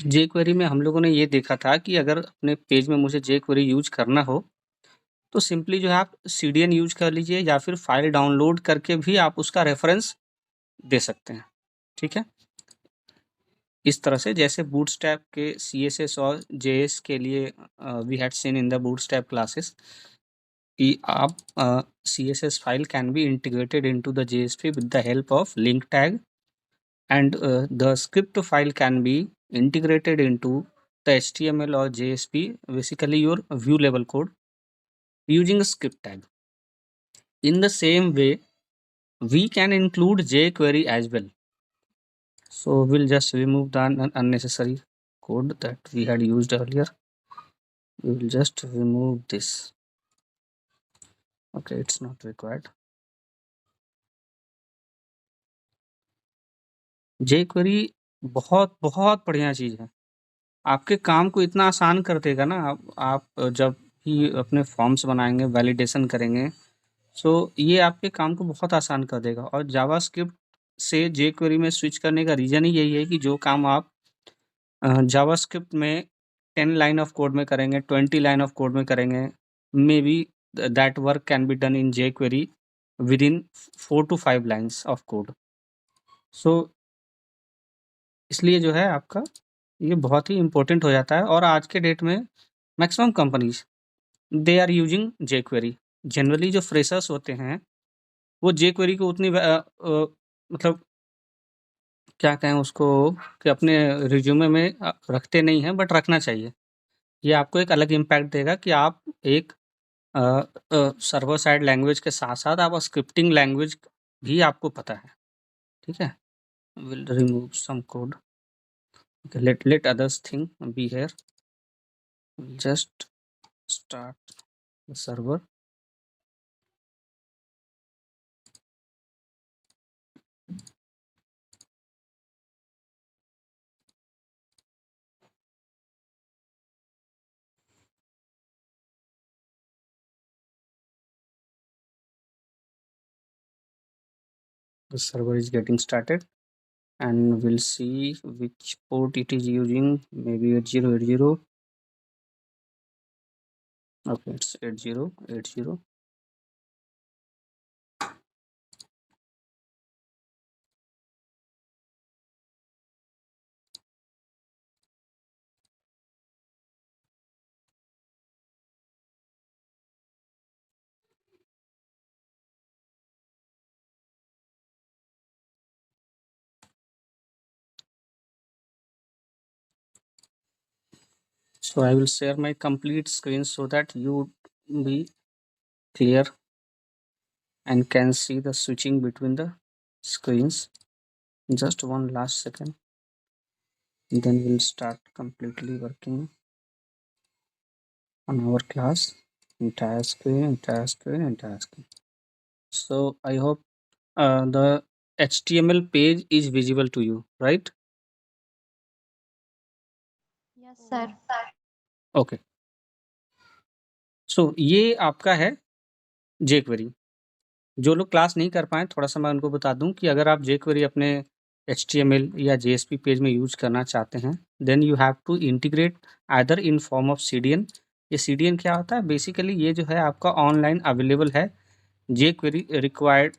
jQuery में हम लोगों ने ये देखा था कि अगर अपने पेज में मुझे jQuery यूज़ करना हो, तो सिंपली जो है आप CDN यूज़ कर लीजिए या फिर फाइल डाउनलोड करके भी आप उसका रेफरेंस दे सकते हैं, ठीक है? इस तरह से जैसे बूटस्ट्रैप के CSS और JS के लिए we had seen in the bootstrap classes कि आप CSS file can be integrated into the JSP with the help of link tag, and the script file can be integrated into the HTML or JSP, basically your view level code, using a script tag. In the same way, we can include jQuery as well. So we'll just remove the unnecessary code that we had used earlier. We will just remove this. Okay, it's not required. jQuery बहुत बहुत बढ़िया चीज़ है। आपके काम को इतना आसान कर देगा ना, आप जब भी अपने फॉर्म्स बनाएँगे, वैलिडेशन करेंगे, सो ये आपके काम को बहुत आसान कर देगा। और जावास्क्रिप्ट से jQuery में स्विच करने का रीज़न ही यही है कि जो काम आप जावास्क्रिप्ट में 10 लाइन ऑफ कोड में करेंगे, 20 लाइन ऑफ कोड में करेंगे, maybe that work can be done in jQuery within 4 to 5 lines of code. So इसलिए जो है आपका ये बहुत ही इम्पोर्टेंट हो जाता है, और आज के डेट में maximum companies they are using jQuery। Generally जो फ्रेशर्स होते हैं, वो jQuery को उतनी मतलब क्या कहें उसको, कि अपने रिज़्यूमे में रखते नहीं हैं, बट रखना चाहिए। ये आपको एक अलग इम्पैक्ट देगा कि आप एक सर्वर साइड लैंग्वेज के साथ-साथ आप स्क्रिप्टिंग लैंग्वेज भी आपको पता है, ठीक है? Will remove some code. Okay, let others thing be here. We'll just start the server. The server is getting started, and we'll see which port it is using. Maybe 8080. Okay, it's 8080. So I will share my complete screen so that you be clear and can see the switching between the screens. Just one last second, then we'll start completely working on our class. Entire screen, entire screen, entire screen. So I hope the HTML page is visible to you, right? Yes, sir. Okay. So ये आपका है jQuery। जो लोग class नहीं कर पाएँ, थोड़ा-सा मैं उनको बता दूँ कि अगर आप jQuery अपने HTML या JSP पेज में यूज़ करना चाहते हैं, then you have to integrate either in form of CDN। ये CDN क्या होता है? बेसिकली ये जो है आपका ऑनलाइन अवेलेबल है jQuery रिक्वायर्ड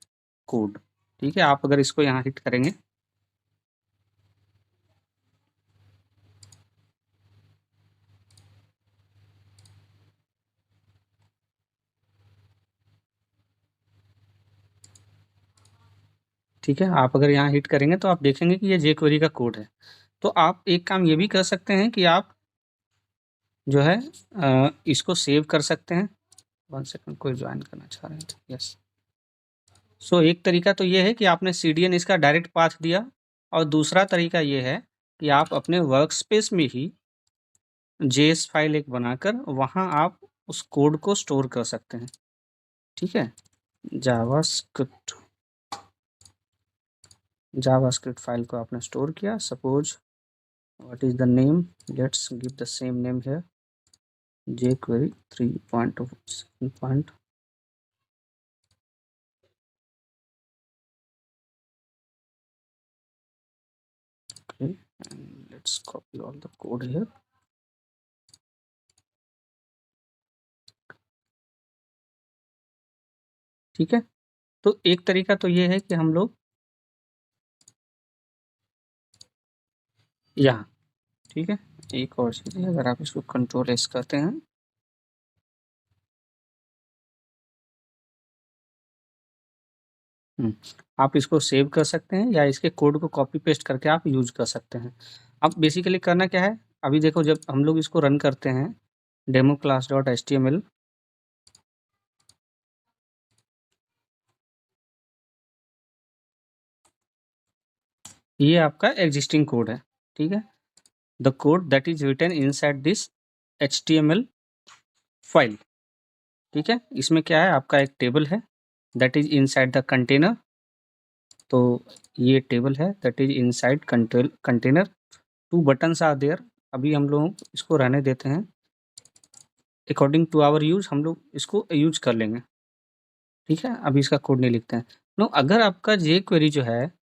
कोड, ठीक है? आप अगर इसको यहाँ हिट करेंगे, ठीक है? आप अगर यहाँ हिट करेंगे तो आप देखेंगे कि ये jQuery का कोड है। तो आप एक काम ये भी कर सकते हैं कि आप जो है इसको सेव कर सकते हैं। 1 सेकंड, कोई जॉइन करना चाह रहे हैं तो यस। सो एक तरीका तो ये है कि आपने CDN इसका डायरेक्ट पाथ दिया, और दूसरा तरीका ये है कि आप अपने वर्कस्पेस में ही JS फाइल एक बनाकर वहाँ आप उस कोड को स्टोर कर सकते हैं, ठीक है? जावास्क्रिप्ट जावास्क्रिप्ट फाइल को आपने स्टोर किया। Suppose what is the name? Let's give the same name here, jQuery 3.7. Okay, and let's copy all the code here. ठीक है, तो एक तरीका तो ये है कि हम लोग यहाँ, ठीक है, एक और चीज़ है, अगर आप इसको कंट्रोल एस करते हैं, आप इसको सेव कर सकते हैं या इसके कोड को कॉपी पेस्ट करके आप यूज कर सकते हैं। अब बेसिकली करना क्या है, अभी देखो जब हम लोग इसको रन करते हैं डेमो क्लास डॉट HTML, ये आपका एग्जिस्टिंग कोड है, ठीक है, the code that is written inside this HTML file, ठीक है, इसमें क्या है, आपका एक टेबल है that is inside the container, तो ये टेबल है that is inside container, 2 buttons are there, अभी हम लोग इसको रहने देते हैं, अकॉर्डिंग टू आवर यूज हम लोग इसको यूज कर लेंगे, ठीक है, अभी इसका कोड नहीं लिखते हैं। नो, अगर आपका जे क्वेरी जो है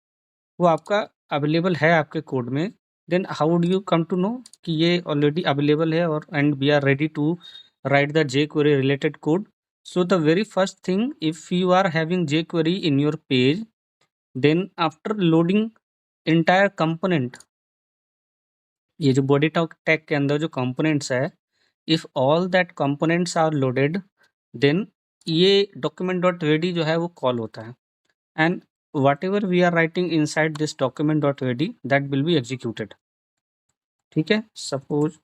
वो आपका अवेलेबल है आपके कोड में, then how would you come to know कि ये ऑलरेडी अवेलेबल है और and we are ready to write the jQuery related code. So the very first thing, if you are having jQuery in your page, then after loading entire component, ये जो body tag के अंदर जो components है, if all that components are loaded, then ये document dot ready जो है वो कॉल होता है, and whatever we are writing inside this document.ready that will be executed, ठीक है, suppose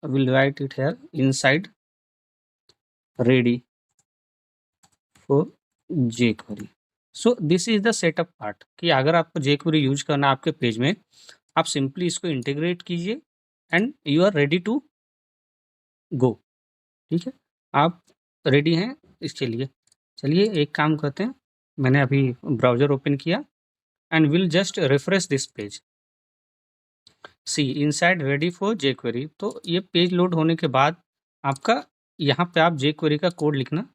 I will write it here inside ready for jQuery. So this is the setup part कि अगर आपको jQuery यूज करना आपके page में, आप simply इसको इंटीग्रेट कीजिए and you are ready to go, ठीक है, आप रेडी हैं इसके लिए। चलिए एक काम करते हैं, मैंने अभी ब्राउज़र ओपन किया and will just refresh this page, see inside ready for jQuery, तो ये पेज लोड होने के बाद आपका यहाँ पे आप jQuery का कोड लिखना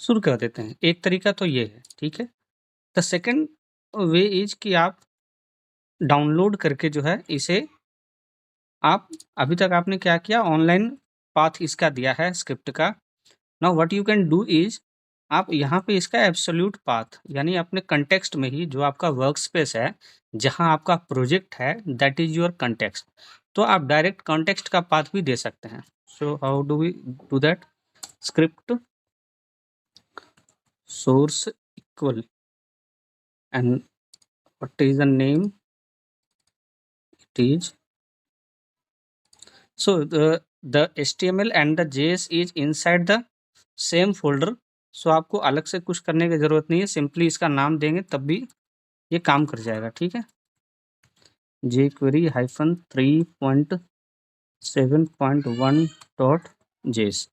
शुरू कर देते हैं। एक तरीका तो ये है, ठीक है। द सेकंड वे इज कि आप डाउनलोड करके जो है इसे आप, अभी तक आपने क्या किया, ऑनलाइन पाथ इसका दिया है स्क्रिप्ट का। Now what you can do is, आप यहाँ पे इसका एब्सोल्यूट पाथ, यानी अपने कंटेक्स्ट में ही जो आपका वर्क स्पेस है, जहाँ आपका प्रोजेक्ट है, दैट इज योर कंटेक्स्ट, तो आप डायरेक्ट कॉन्टेक्स्ट का पाथ भी दे सकते हैं। So how do we do that, script source equal and what is the name, it is, so the HTML and the JS is inside the same folder, so आपको अलग से कुछ करने की ज़रूरत नहीं है, सिंपली इसका नाम देंगे तब भी ये काम कर जाएगा, ठीक है, jQuery -3.7.1.js,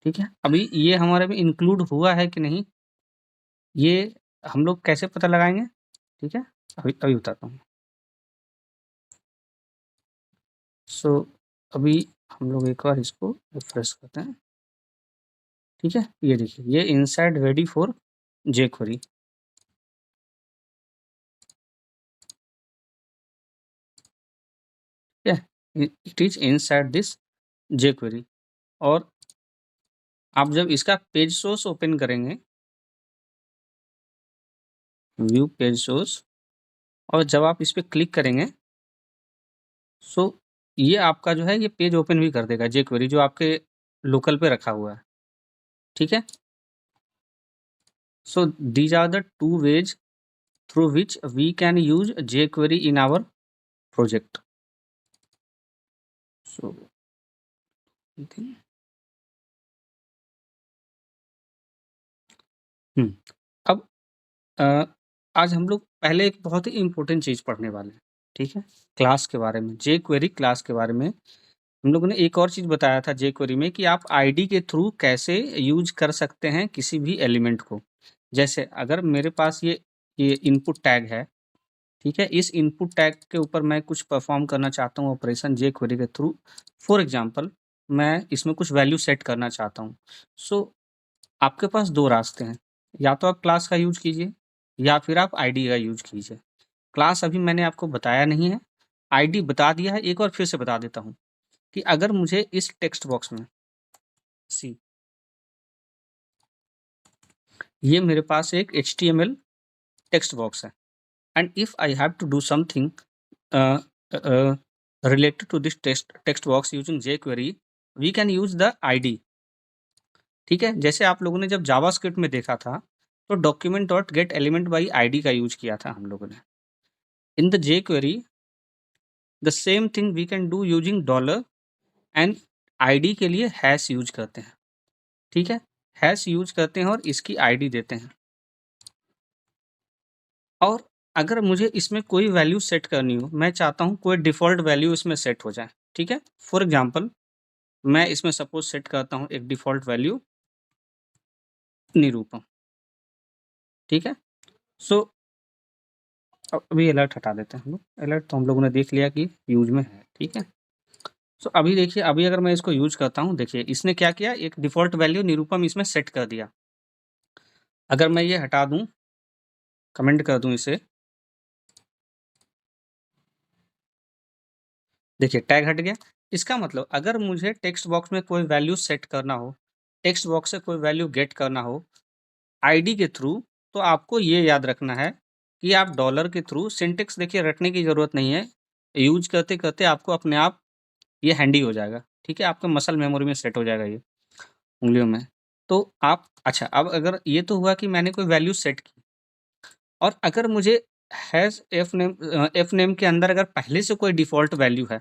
ठीक है। अभी ये हमारे में इंक्लूड हुआ है कि नहीं, ये हम लोग कैसे पता लगाएंगे, ठीक है, अभी अभी बताता हूँ। सो अभी हम लोग एक बार इसको रिफ्रेश करते हैं, ठीक है, ये देखिए ये इनसाइड रेडी फॉर jQuery, ठीक है, it is inside this jQuery, और आप जब इसका पेज सोर्स ओपन करेंगे, व्यू पेज सोर्स, और जब आप इस पे क्लिक करेंगे, सो ये आपका जो है ये पेज ओपन भी कर देगा jQuery जो आपके लोकल पे रखा हुआ है, ठीक है। So these are the two ways through which we can use jQuery in our project. So अब आज हम लोग पहले एक बहुत ही इम्पोर्टेंट चीज़ पढ़ने वाले हैं, ठीक है, क्लास के बारे में, jQuery क्लास के बारे में। हम लोगों ने एक और चीज़ बताया था jQuery में कि आप आईडी के थ्रू कैसे यूज कर सकते हैं किसी भी एलिमेंट को। जैसे अगर मेरे पास ये इनपुट टैग है, ठीक है, इस इनपुट टैग के ऊपर मैं कुछ परफॉर्म करना चाहता हूँ ऑपरेशन jQuery के थ्रू, फॉर एग्जांपल मैं इसमें कुछ वैल्यू सेट करना चाहता हूँ। सो आपके पास 2 रास्ते हैं, या तो आप क्लास का यूज़ कीजिए या फिर आप आईडी का यूज़ कीजिए। क्लास अभी मैंने आपको बताया नहीं है, आईडी बता दिया है, एक बार फिर से बता देता हूँ कि अगर मुझे इस टेक्स्ट बॉक्स में सी ये मेरे पास एक HTML टेक्स्ट बॉक्स है, and if I have to do something related to this text box using jQuery, we can use the ID। ठीक है, जैसे आप लोगों ने जब जावास्क्रिप्ट में देखा था तो document dot get element by ID का यूज किया था हम लोगों ने। In the jQuery the same thing we can do using dollar, and ID के लिए हैश यूज करते हैं। ठीक है, हैश यूज करते हैं और इसकी आईडी देते हैं। और अगर मुझे इसमें कोई वैल्यू सेट करनी हो, मैं चाहता हूँ कोई डिफ़ॉल्ट वैल्यू इसमें सेट हो जाए। ठीक है, फॉर एग्जांपल मैं इसमें सपोज सेट करता हूँ एक डिफ़ॉल्ट वैल्यू निरूपम। ठीक है, सो अभी अलर्ट हटा देते हैं हम लोग। अलर्ट तो हम लोगों ने देख लिया कि यूज में है। ठीक है, सो अभी देखिए, अभी अगर मैं इसको यूज करता हूँ, देखिए इसने क्या किया, एक डिफ़ॉल्ट वैल्यू निरूपम इसमें सेट कर दिया। अगर मैं ये हटा दूँ, कमेंट कर दूँ इसे, देखिए टैग हट गया। इसका मतलब अगर मुझे टेक्स्ट बॉक्स में कोई वैल्यू सेट करना हो, टेक्स्ट बॉक्स से कोई वैल्यू गेट करना हो आईडी के थ्रू, तो आपको ये याद रखना है कि आप डॉलर के थ्रू, सिंटेक्स देखिए रटने की ज़रूरत नहीं है, यूज करते करते आपको अपने आप ये हैंडी हो जाएगा। ठीक है, आपका मसल मेमोरी में सेट हो जाएगा ये उंगलियों में। तो आप अच्छा, अब अगर ये तो हुआ कि मैंने कोई वैल्यू सेट की, और अगर मुझे हैश एफ नेम के अंदर अगर पहले से कोई डिफ़ॉल्ट वैल्यू है,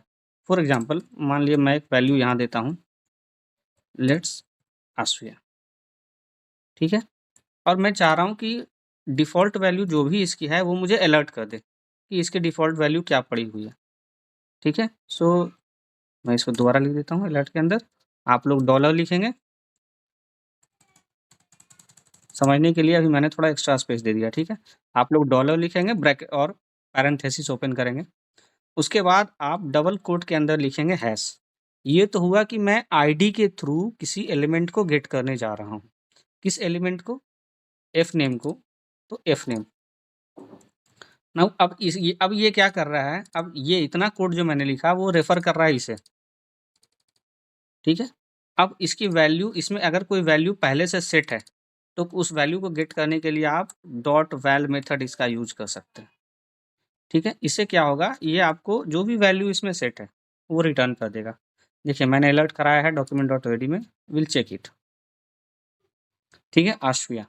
फॉर एग्जांपल मान लिया मैं एक वैल्यू यहाँ देता हूँ, लेट्स आस्विया। ठीक है, और मैं चाह रहा हूँ कि डिफ़ॉल्ट वैल्यू जो भी इसकी है वो मुझे अलर्ट कर दे कि इसकी डिफ़ॉल्ट वैल्यू क्या पड़ी हुई है। ठीक है, सो मैं इसको दोबारा लिख देता हूँ अलर्ट के अंदर। आप लोग डॉलर लिखेंगे, समझने के लिए अभी मैंने थोड़ा एक्स्ट्रा स्पेस दे दिया। ठीक है, आप लोग डॉलर लिखेंगे, ब्रैकेट और पैरेंथेसिस ओपन करेंगे। उसके बाद आप डबल कोट के अंदर लिखेंगे हैश। ये तो हुआ कि मैं आईडी के थ्रू किसी एलिमेंट को गेट करने जा रहा हूँ। किस एलिमेंट को? एफ नेम को। तो एफ नेम नाउ अब ये क्या कर रहा है, अब ये इतना कोड जो मैंने लिखा वो रेफर कर रहा है इसे। ठीक है, अब इसकी वैल्यू, इसमें अगर कोई वैल्यू पहले से सेट है तो उस वैल्यू को गेट करने के लिए आप डॉट वैल मेथड इसका यूज कर सकते हैं। ठीक है, इससे क्या होगा, ये आपको जो भी वैल्यू इसमें सेट है वो रिटर्न कर देगा। देखिए मैंने अलर्ट कराया है डॉक्यूमेंट डॉट ओडी में, विल चेक इट। ठीक है, आश्विया,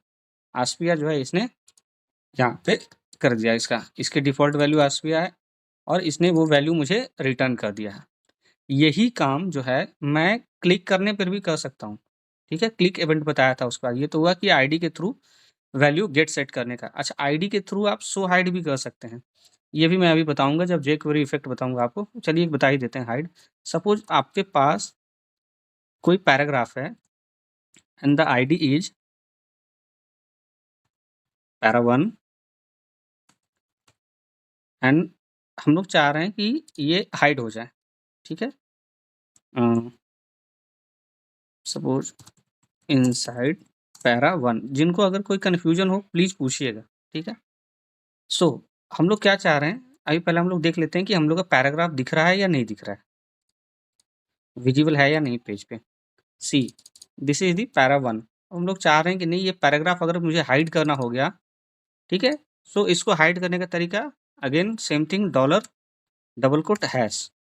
आश्विया जो है इसने यहाँ पे कर दिया, इसके डिफ़ॉल्ट वैल्यू आश्विया है और इसने वो वैल्यू मुझे रिटर्न कर दिया है। यही काम जो है मैं क्लिक करने पर भी कर सकता हूँ। ठीक है, क्लिक इवेंट बताया था उसका, ये तो हुआ कि आईडी के थ्रू वैल्यू गेट सेट करने का। अच्छा, आईडी के थ्रू आप शो हाइड भी कर सकते हैं, ये भी मैं अभी बताऊँगा जब jQuery इफ़ेक्ट बताऊँगा आपको। चलिए बता ही देते हैं हाइड। सपोज़ आपके पास कोई पैराग्राफ है and the ID is para1, and हम लोग चाह रहे हैं कि ये हाइड हो जाए। ठीक है, सपोज़ इनसाइड para1, जिनको अगर कोई कन्फ्यूजन हो प्लीज़ पूछिएगा। ठीक है, सो हम लोग क्या चाह रहे हैं, अभी पहले हम लोग देख लेते हैं कि हम लोग का पैराग्राफ दिख रहा है या नहीं दिख रहा है, विजिबल है या नहीं पेज पे। See this is the para1। हम लोग चाह रहे हैं कि नहीं, ये पैराग्राफ अगर मुझे हाइड करना हो गया, ठीक है, सो इसको हाइड करने का तरीका again same thing, dollar double quote hash.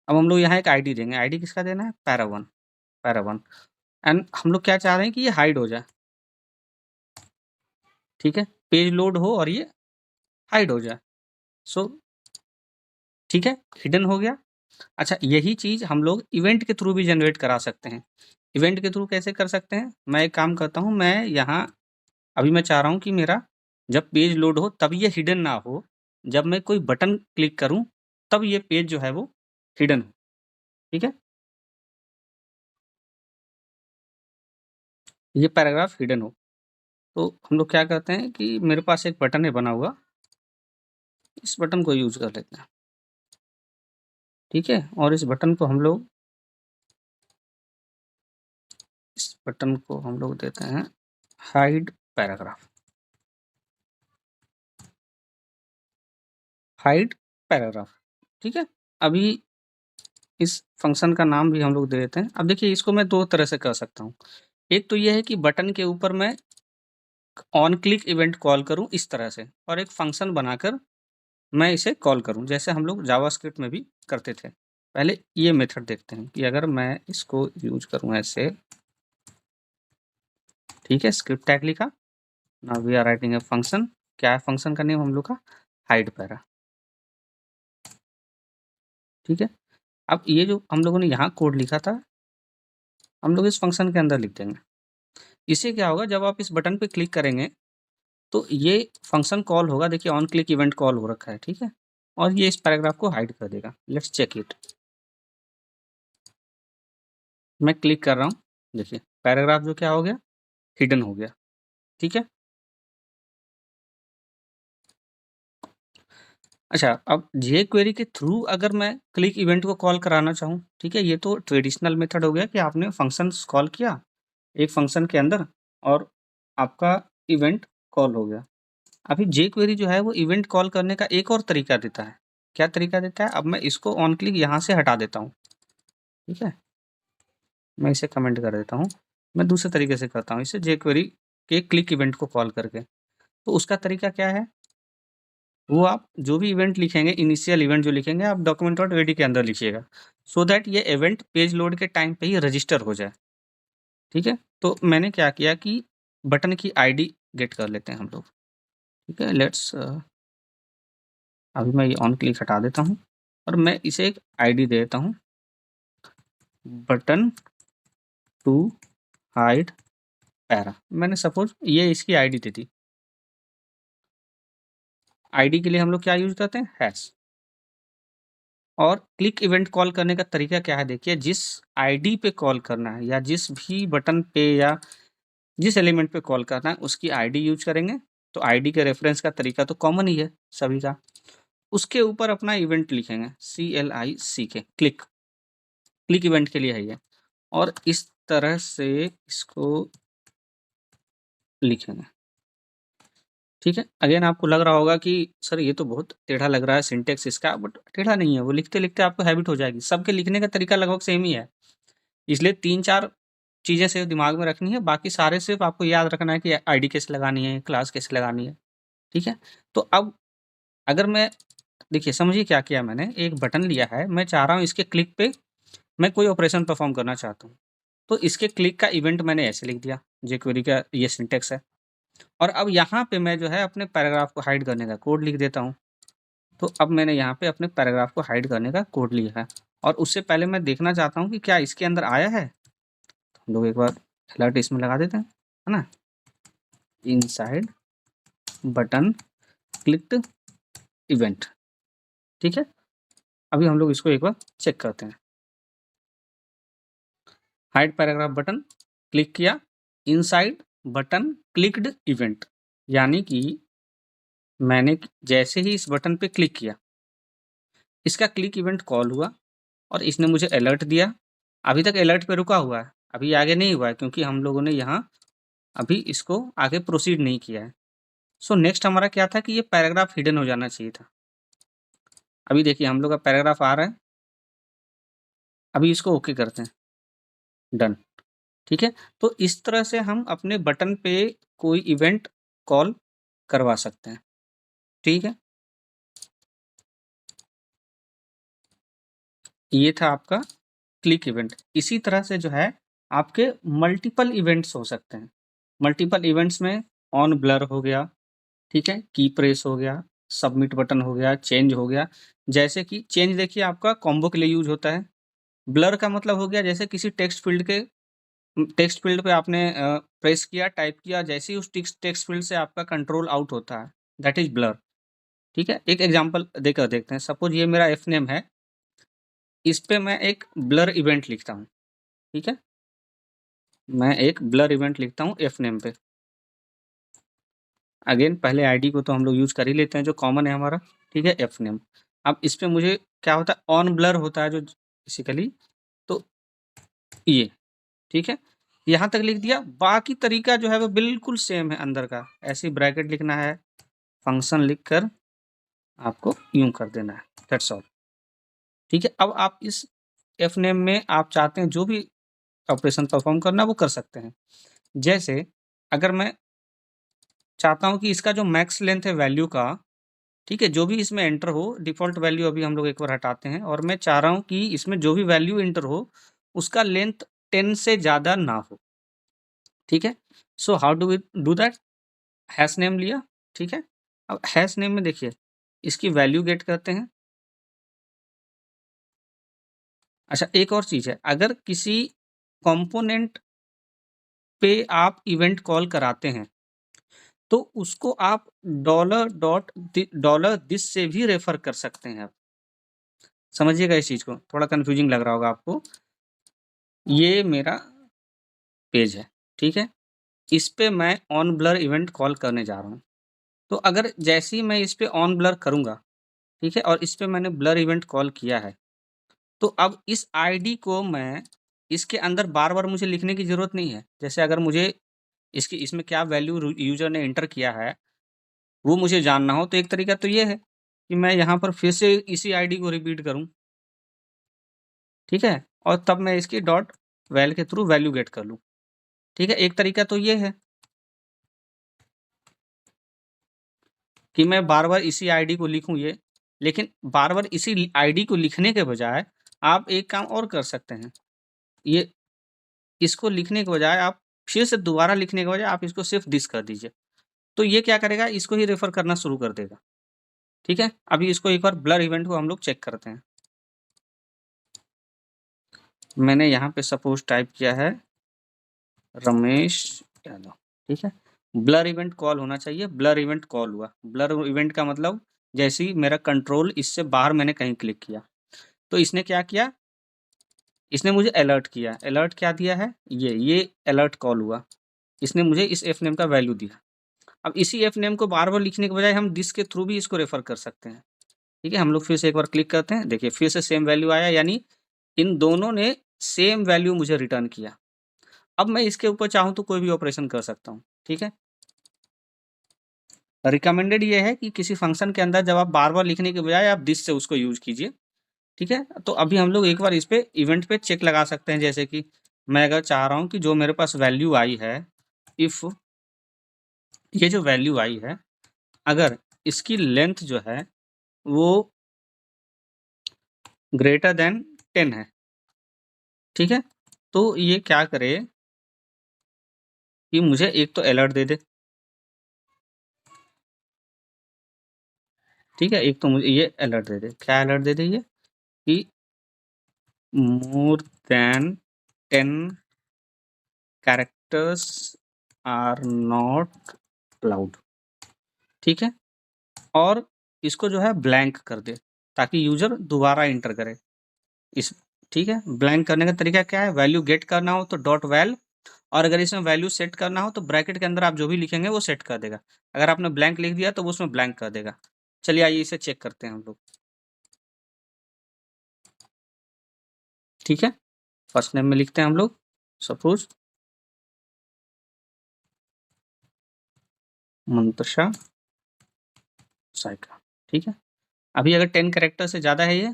अब हम लोग यहाँ एक आईडी देंगे, आईडी किसका देना है, para1, para1, एंड हम लोग क्या चाह रहे हैं कि ये हाइड हो जाए। ठीक है, पेज लोड हो और ये हाइड हो जाए। सो ठीक है, हिडन हो गया। अच्छा, यही चीज़ हम लोग इवेंट के थ्रू भी जनरेट करा सकते हैं। इवेंट के थ्रू कैसे कर सकते हैं, मैं एक काम करता हूँ, मैं यहाँ अभी मैं चाह रहा हूँ कि मेरा जब पेज लोड हो तब ये हिडन ना हो, जब मैं कोई बटन क्लिक करूँ तब ये पेज जो है वो हिडन हो। ठीक है, ये पैराग्राफ हिडन हो। तो हम लोग क्या करते हैं कि मेरे पास एक बटन है बना हुआ, इस बटन को यूज़ कर लेते हैं। ठीक है, और इस बटन को हम लोग देते हैं हाइड पैराग्राफ, हाइड पैराग्राफ। ठीक है। अभी इस फंक्शन का नाम भी हम लोग दे देते हैं। अब देखिए इसको मैं 2 तरह से कर सकता हूँ। एक तो ये है कि बटन के ऊपर मैं ऑन क्लिक इवेंट कॉल करूँ इस तरह से, और एक फंक्शन बनाकर मैं इसे कॉल करूँ, जैसे हम लोग जावास्क्रिप्ट में भी करते थे। पहले ये मेथड देखते हैं कि अगर मैं इसको यूज़ करूँ ऐसे, ठीक है, स्क्रिप्ट टैग लिखा, now we are writing a function. क्या है फंक्शन का नेम हम लोग का? हाइड पैरा, ठीक है। अब ये जो हम लोगों ने यहाँ कोड लिखा था, हम लोग इस फंक्शन के अंदर लिख देंगे। इससे क्या होगा, जब आप इस बटन पे क्लिक करेंगे तो ये फंक्शन कॉल होगा। देखिए ऑन क्लिक इवेंट कॉल हो रखा है, ठीक है, और ये इस पैराग्राफ को हाइड कर देगा। Let's check it. मैं क्लिक कर रहा हूँ, देखिए पैराग्राफ जो क्या हो गया, हिडन हो गया, ठीक है। अच्छा, अब jQuery के थ्रू अगर मैं क्लिक इवेंट को कॉल कराना चाहूँ, ठीक है, ये तो ट्रेडिशनल मेथड हो गया कि आपने फंक्शंस कॉल किया एक फंक्शन के अंदर और आपका इवेंट कॉल हो गया। अभी jQuery जो है वो इवेंट कॉल करने का एक और तरीका देता है। क्या तरीका देता है? अब मैं इसको ऑन क्लिक यहाँ से हटा देता हूँ, ठीक है। मैं इसे कमेंट कर देता हूँ। मैं दूसरे तरीके से करता हूँ इसे, jQuery के क्लिक इवेंट को कॉल करके। तो उसका तरीका क्या है? वो आप जो भी इवेंट लिखेंगे, इनिशियल इवेंट जो लिखेंगे आप document.ad के अंदर लिखिएगा, सो दैट ये इवेंट पेज लोड के टाइम पे ही रजिस्टर हो जाए, ठीक है। तो मैंने क्या किया कि बटन की आईडी गेट कर लेते हैं हम लोग, ठीक है। लेट्स अभी मैं ये ऑन क्लिक हटा देता हूँ और मैं इसे एक आईडी दे देता हूँ, बटन टू हाइड पैरा। मैंने सपोज ये इसकी आईडी दे दी। आईडी के लिए हम लोग क्या यूज करते हैं? हैश। और क्लिक इवेंट कॉल करने का तरीका क्या है? देखिए जिस आईडी पे कॉल करना है या जिस भी बटन पे या जिस एलिमेंट पे कॉल करना है उसकी आईडी यूज करेंगे। तो आईडी के रेफरेंस का तरीका तो कॉमन ही है सभी का। उसके ऊपर अपना इवेंट लिखेंगे, CLIC, क्लिक। क्लिक इवेंट के लिए है ये, और इस तरह से इसको लिखेंगे, ठीक है। अगेन आपको लग रहा होगा कि सर ये तो बहुत टेढ़ा लग रहा है सिंटेक्स इसका, बट टेढ़ा नहीं है, वो लिखते लिखते आपको हैबिट हो जाएगी। सबके लिखने का तरीका लगभग सेम ही है, इसलिए 3-4 चीज़ें सिर्फ दिमाग में रखनी है, बाकी सारे सिर्फ आपको याद रखना है कि आईडी कैसे लगानी है, क्लास कैसे लगानी है, ठीक है। तो अब अगर मैं, देखिए समझिए क्या किया मैंने, एक बटन लिया है, मैं चाह रहा हूँ इसके क्लिक पे मैं कोई ऑपरेशन परफॉर्म करना चाहता हूँ, तो इसके क्लिक का इवेंट मैंने ऐसे लिख दिया, jQuery का ये सिंटेक्स है। और अब यहाँ पे मैं जो है अपने पैराग्राफ को हाइड करने का कोड लिख देता हूँ। तो अब मैंने यहाँ पे अपने पैराग्राफ को हाइड करने का कोड लिया है, और उससे पहले मैं देखना चाहता हूँ कि क्या इसके अंदर आया है। तो हम लोग एक बार अलर्ट इसमें लगा देते हैं, है ना, इनसाइड बटन क्लिक्ड इवेंट, ठीक है। अभी हम लोग इसको एक बार चेक करते हैं। हाइड पैराग्राफ बटन क्लिक किया, इनसाइड बटन क्लिक्ड इवेंट, यानी कि मैंने जैसे ही इस बटन पे क्लिक किया इसका क्लिक इवेंट कॉल हुआ और इसने मुझे अलर्ट दिया। अभी तक अलर्ट पे रुका हुआ है, अभी आगे नहीं हुआ है क्योंकि हम लोगों ने यहाँ अभी इसको आगे प्रोसीड नहीं किया है। सो नेक्स्ट हमारा क्या था कि ये पैराग्राफ हिडन हो जाना चाहिए था। अभी देखिए हम लोग का पैराग्राफ आ रहा है, अभी इसको ओके करते हैं, डन, ठीक है। तो इस तरह से हम अपने बटन पे कोई इवेंट कॉल करवा सकते हैं, ठीक है। ये था आपका क्लिक इवेंट। इसी तरह से जो है आपके मल्टीपल इवेंट्स हो सकते हैं। मल्टीपल इवेंट्स में ऑन ब्लर हो गया, ठीक है, की प्रेस हो गया, सबमिट बटन हो गया, चेंज हो गया। जैसे कि चेंज देखिए आपका कॉम्बो के लिए यूज होता है। ब्लर का मतलब हो गया जैसे किसी टेक्स्ट फील्ड पे आपने प्रेस किया, टाइप किया, जैसे ही उस टेक्स्ट फील्ड से आपका कंट्रोल आउट होता है, दैट इज ब्लर, ठीक है। एक एग्जांपल देकर देखते हैं। सपोज ये मेरा एफ नेम है, इस पे मैं एक ब्लर इवेंट लिखता हूँ, ठीक है। मैं एक ब्लर इवेंट लिखता हूँ एफ नेम पे। अगेन पहले आईडी को तो हम लोग यूज़ कर ही लेते हैं जो कॉमन है हमारा, ठीक है, एफ नेम। अब इस पे मुझे क्या होता है, ऑन ब्लर होता है जो बेसिकली, तो ये, ठीक है, यहाँ तक लिख दिया। बाकी तरीका जो है वो बिल्कुल सेम है अंदर का, ऐसे ही ब्रैकेट लिखना है, फंक्शन लिख कर आपको यूँ कर देना है, दैट्स ऑल। ठीक है, अब आप इस एफ नेम में आप चाहते हैं जो भी ऑपरेशन परफॉर्म करना वो कर सकते हैं। जैसे अगर मैं चाहता हूँ कि इसका जो मैक्स लेंथ है वैल्यू का, ठीक है, जो भी इसमें एंटर हो, डिफ़ॉल्ट वैल्यू अभी हम लोग एक बार हटाते हैं और मैं चाह रहा हूँ कि इसमें जो भी वैल्यू एंटर हो, उसका लेंथ 10 से ज़्यादा ना हो, ठीक है? So how do we do that? Hash name लिया, ठीक है? अब हैश नेम में देखिए, इसकी वैल्यू गेट करते हैं। अच्छा, एक और चीज़ है, अगर किसी कंपोनेंट पे आप इवेंट कॉल कराते हैं, तो उसको आप डॉलर दिस से भी रेफर कर सकते हैं आप। समझिएगा इस चीज़ को, थोड़ा कन्फ्यूजिंग लग रहा होगा आपको। ये मेरा पेज है, ठीक है? इस पे मैं ऑन ब्लर इवेंट कॉल करने जा रहा हूँ। तो अगर जैसे ही मैं इस पे ऑन ब्लर करूँगा, ठीक है? और इस पे मैंने ब्लर इवेंट कॉल किया है, तो अब इस आईडी को मैं इसके अंदर बार-बार मुझे लिखने की ज़रूरत नहीं है। जैसे अगर मुझे इसकी इसमें क्या वैल्यू यूज़र ने एंटर किया है, वो मुझे जानना हो, तो एक तरीका तो ये है कि मैं यहाँ पर फिर से इसी आईडी को रिपीट करूँ, ठीक है? और तब मैं इसकी डॉट वैल के थ्रू वैल्यू गेट कर लूँ, ठीक है? एक तरीका तो ये है कि मैं बार-बार इसी आईडी को लिखूँ ये, लेकिन बार-बार इसी आईडी को लिखने के बजाय आप एक काम और कर सकते हैं। ये इसको लिखने के बजाय आप फिर से दोबारा लिखने के बजाय आप इसको सिर्फ़ दिस कर दीजिए। तो ये क्या करेगा, इसको ही रेफ़र करना शुरू कर देगा, ठीक है? अभी इसको एक बार ब्लर इवेंट को हम लोग चेक करते हैं। मैंने यहाँ पे सपोज़ टाइप किया है रमेश यादव, ठीक है? ब्लर इवेंट कॉल होना चाहिए, ब्लर इवेंट कॉल हुआ। ब्लर इवेंट का मतलब जैसे ही मेरा कंट्रोल इससे बाहर मैंने कहीं क्लिक किया, तो इसने क्या किया, इसने मुझे अलर्ट किया। अलर्ट क्या दिया है? ये अलर्ट कॉल हुआ। इसने मुझे इस एफ नेम का वैल्यू दिया। अब इसी एफ नेम को बार-बार लिखने के बजाय हम दिस के थ्रू भी इसको रेफ़र कर सकते हैं, ठीक है? हम लोग फिर से एक बार क्लिक करते हैं, देखिए फिर से सेम वैल्यू आया, यानी इन दोनों ने सेम वैल्यू मुझे रिटर्न किया। अब मैं इसके ऊपर चाहूँ तो कोई भी ऑपरेशन कर सकता हूँ, ठीक है? रिकमेंडेड ये है कि किसी फ़ंक्शन के अंदर जब आप बार-बार लिखने के बजाय आप दिस से उसको यूज़ कीजिए, ठीक है? तो अभी हम लोग एक बार इस पे इवेंट पे चेक लगा सकते हैं, जैसे कि मैं अगर चाह रहा हूँ कि जो मेरे पास वैल्यू आई है, इफ़ ये जो वैल्यू आई है, अगर इसकी लेंथ जो है वो ग्रेटर दैन 10 है, ठीक है? तो ये क्या करे कि मुझे एक तो अलर्ट दे दे, ठीक है? एक तो मुझे ये अलर्ट दे दे। क्या अलर्ट दे दे ये? कि more than 10 characters are not allowed, ठीक है? और इसको जो है ब्लैंक कर दे, ताकि यूज़र दोबारा एंटर करे। इस ठीक है? ब्लैंक करने का तरीका क्या है? वैल्यू गेट करना हो तो डॉट वैल, और अगर इसमें वैल्यू सेट करना हो तो ब्रैकेट के अंदर आप जो भी लिखेंगे वो सेट कर देगा। अगर आपने ब्लैंक लिख दिया तो वो उसमें ब्लैंक कर देगा। चलिए आइए इसे चेक करते हैं हम लोग। ठीक है? फर्स्ट नेम में लिखते हैं हम लोग सपोज़ मंतशा साइका, ठीक है? अभी अगर 10 कैरेक्टर से ज़्यादा है ये,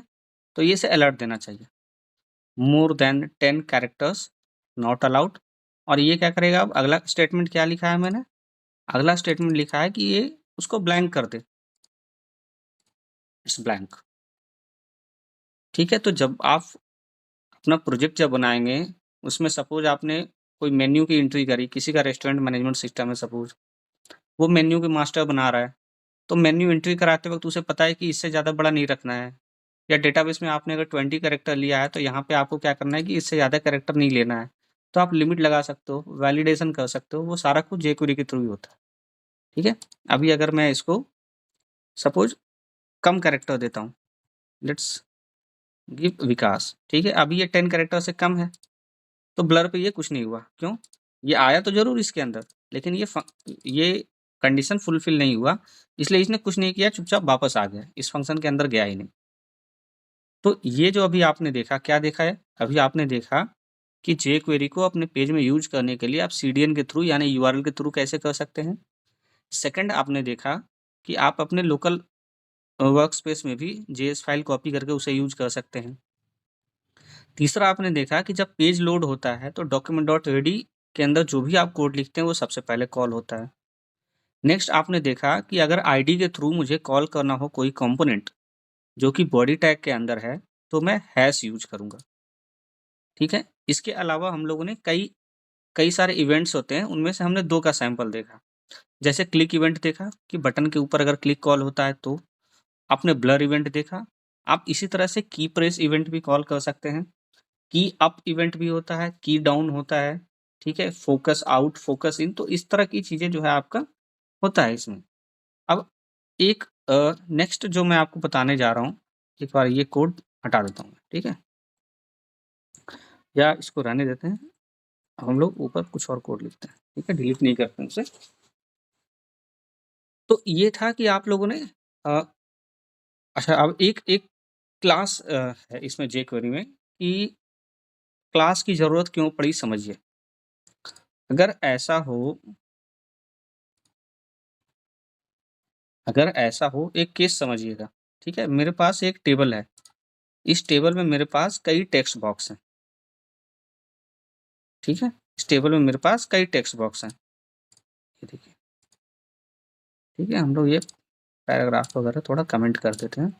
तो ये इसे अलर्ट देना चाहिए। More than 10 characters not allowed, और ये क्या करेगा, अब अगला स्टेटमेंट क्या लिखा है मैंने? अगला स्टेटमेंट लिखा है कि ये उसको ब्लैंक कर दे, इट्स ब्लैंक, ठीक है? तो जब आप अपना प्रोजेक्ट जब बनाएँगे, उसमें सपोज़ आपने कोई मेन्यू की एंट्री करी, किसी का रेस्टोरेंट मैनेजमेंट सिस्टम है सपोज़, वो मेन्यू के मास्टर बना रहा है, तो मेन्यू एंट्री कराते वक़्त उसे पता है कि इससे ज़्यादा बड़ा नहीं रखना है, या डेटाबेस में आपने अगर 20 कैरेक्टर लिया है, तो यहाँ पे आपको क्या करना है कि इससे ज़्यादा कैरेक्टर नहीं लेना है। तो आप लिमिट लगा सकते हो, वैलिडेशन कर सकते हो, वो सारा कुछ जेक्वेरी के थ्रू ही होता है, ठीक है? अभी अगर मैं इसको सपोज़ कम कैरेक्टर देता हूँ, लेट्स गिव विकास, ठीक है? अभी ये 10 कैरेक्टर से कम है, तो ब्लर पे ये कुछ नहीं हुआ, क्यों? ये आया तो ज़रूर इसके अंदर, लेकिन ये कंडीशन फुलफ़िल नहीं हुआ, इसलिए इसने कुछ नहीं किया, चुपचाप वापस आ गया, इस फ़ंक्शन के अंदर गया ही नहीं। तो ये जो अभी आपने देखा, क्या देखा है? अभी आपने देखा कि jQuery को अपने पेज में यूज़ करने के लिए आप CDN के थ्रू यानी URL के थ्रू कैसे कर सकते हैं। सेकंड आपने देखा कि आप अपने लोकल वर्क स्पेस में भी जेएस फाइल कॉपी करके उसे यूज कर सकते हैं। तीसरा आपने देखा कि जब पेज लोड होता है तो डॉक्यूमेंट डॉट रेडी के अंदर जो भी आप कोड लिखते हैं वो सबसे पहले कॉल होता है। नेक्स्ट आपने देखा कि अगर आईडी के थ्रू मुझे कॉल करना हो कोई कंपोनेंट जो कि बॉडी टैग के अंदर है तो मैं हैश यूज करूंगा। ठीक है, इसके अलावा हम लोगों ने कई कई सारे इवेंट्स होते हैं, उनमें से हमने 2 का सैंपल देखा। जैसे क्लिक इवेंट देखा कि बटन के ऊपर अगर क्लिक कॉल होता है तो। आपने ब्लर इवेंट देखा। आप इसी तरह से की प्रेस इवेंट भी कॉल कर सकते हैं। की अप इवेंट भी होता है, की डाउन होता है, ठीक है, फोकस आउट, फोकस इन, तो इस तरह की चीज़ें जो है आपका होता है इसमें। अब एक नेक्स्ट जो मैं आपको बताने जा रहा हूँ, एक बार ये कोड हटा देता हूँ, ठीक है? या इसको रहने देते हैं, हम लोग ऊपर कुछ और कोड लिखते हैं, ठीक है? डिलीट नहीं करते हैं उसे। तो ये था कि आप लोगों ने अच्छा अब एक एक क्लास है इसमें जेक्वेरी में कि क्लास की ज़रूरत क्यों पड़ी समझिए। अगर ऐसा हो एक केस समझिएगा, ठीक है? मेरे पास एक टेबल है, इस टेबल में मेरे पास कई टेक्स्ट बॉक्स हैं, ठीक है? इस टेबल में मेरे पास कई टेक्स्ट बॉक्स हैं, ये देखिए, ठीक है? हम लोग ये पैराग्राफ वगैरह थोड़ा कमेंट कर देते हैं,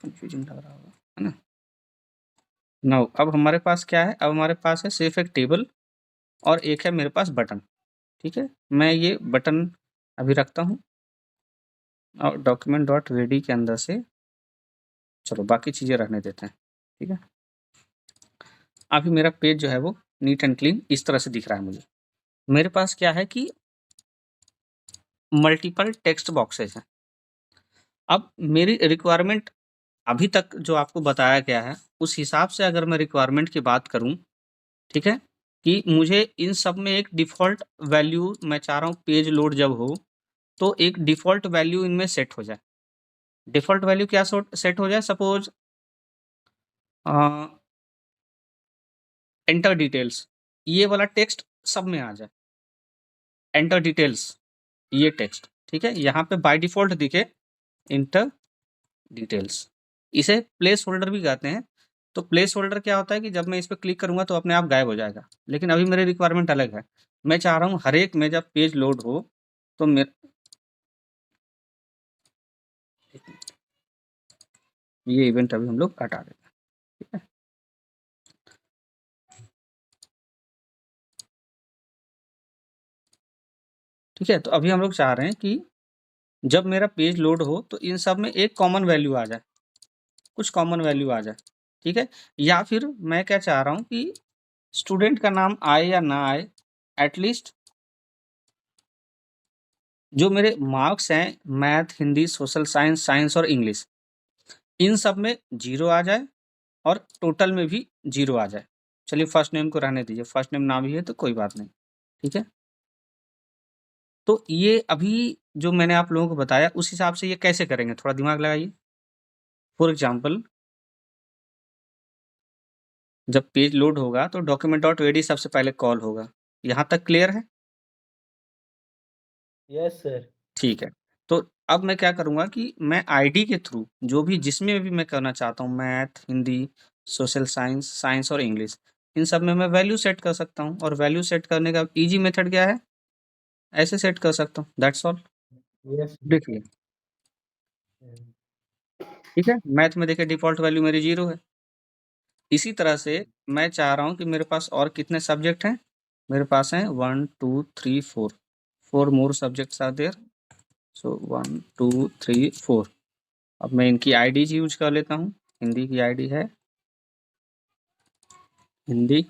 कंफ्यूजिंग लग रहा होगा, है ना? नाउ अब हमारे पास क्या है? अब हमारे पास है सिर्फ एक टेबल और एक है मेरे पास बटन, ठीक है? मैं ये बटन अभी रखता हूँ और डॉक्यूमेंट डॉट रेडी के अंदर से चलो बाकी चीज़ें रहने देते हैं, ठीक है? अभी मेरा पेज जो है वो नीट एंड क्लीन इस तरह से दिख रहा है मुझे। मेरे पास क्या है कि मल्टीपल टेक्स्ट बॉक्सेस हैं। अब मेरी रिक्वायरमेंट अभी तक जो आपको बताया गया है, उस हिसाब से अगर मैं रिक्वायरमेंट की बात करूँ, ठीक है? कि मुझे इन सब में एक डिफ़ॉल्ट वैल्यू मैं चाह रहा हूँ पेज लोड जब हो, तो एक डिफ़ॉल्ट वैल्यू इनमें सेट हो जाए। डिफ़ॉल्ट वैल्यू क्या सेट हो जाए? सपोज़ अ, एंटर डिटेल्स, ये वाला टेक्स्ट सब में आ जाए। एंटर डिटेल्स, ये टेक्स्ट, ठीक है? यहाँ पे बाय डिफ़ॉल्ट दिखे एंटर डिटेल्स। इसे प्लेस होल्डर भी कहते हैं। तो प्लेस होल्डर क्या होता है कि जब मैं इस पे क्लिक करूँगा तो अपने आप गायब हो जाएगा। लेकिन अभी मेरी रिक्वायरमेंट अलग है। मैं चाह रहा हूँ हर एक में जब पेज लोड हो तो ये इवेंट अभी हम लोग हटा देते हैं, ठीक है? ठीक है, तो अभी हम लोग चाह रहे हैं कि जब मेरा पेज लोड हो तो इन सब में एक कॉमन वैल्यू आ जाए, कुछ कॉमन वैल्यू आ जाए, ठीक है? या फिर मैं क्या चाह रहा हूँ कि स्टूडेंट का नाम आए या ना आए, एटलीस्ट जो मेरे मार्क्स हैं math, Hindi, social science, science और इंग्लिश, इन सब में 0 आ जाए और टोटल में भी 0 आ जाए। चलिए फर्स्ट नेम को रहने दीजिए, फर्स्ट नेम ना भी है तो कोई बात नहीं, ठीक है? तो ये अभी जो मैंने आप लोगों को बताया उस हिसाब से ये कैसे करेंगे थोड़ा दिमाग लगाइए। फॉर एग्ज़ाम्पल जब पेज लोड होगा तो डॉक्यूमेंट डॉट रेडी सबसे पहले कॉल होगा। यहाँ तक क्लियर है? Yes sir. ठीक है। तो अब मैं क्या करूँगा कि मैं आईडी के थ्रू जो भी जिसमें भी मैं करना चाहता हूँ math, Hindi, social science, science और इंग्लिश, इन सब में मैं वैल्यू सेट कर सकता हूँ और वैल्यू सेट करने का ईज़ी मेथड क्या है? ऐसे सेट कर सकता हूँ, दैट्स ऑल। यस देखिए, ठीक है? मैथ में देखिए डिफ़ॉल्ट वैल्यू मेरी 0 है। इसी तरह से मैं चाह रहा हूँ कि मेरे पास और कितने सब्जेक्ट हैं? मेरे पास हैं 1, 2, 3, 4, 4 मोर सब्जेक्ट्स आर देयर। सो 1, 2, 3, 4। अब मैं इनकी आईडीज़ यूज़ कर लेता हूँ। हिंदी की आईडी है हिंदी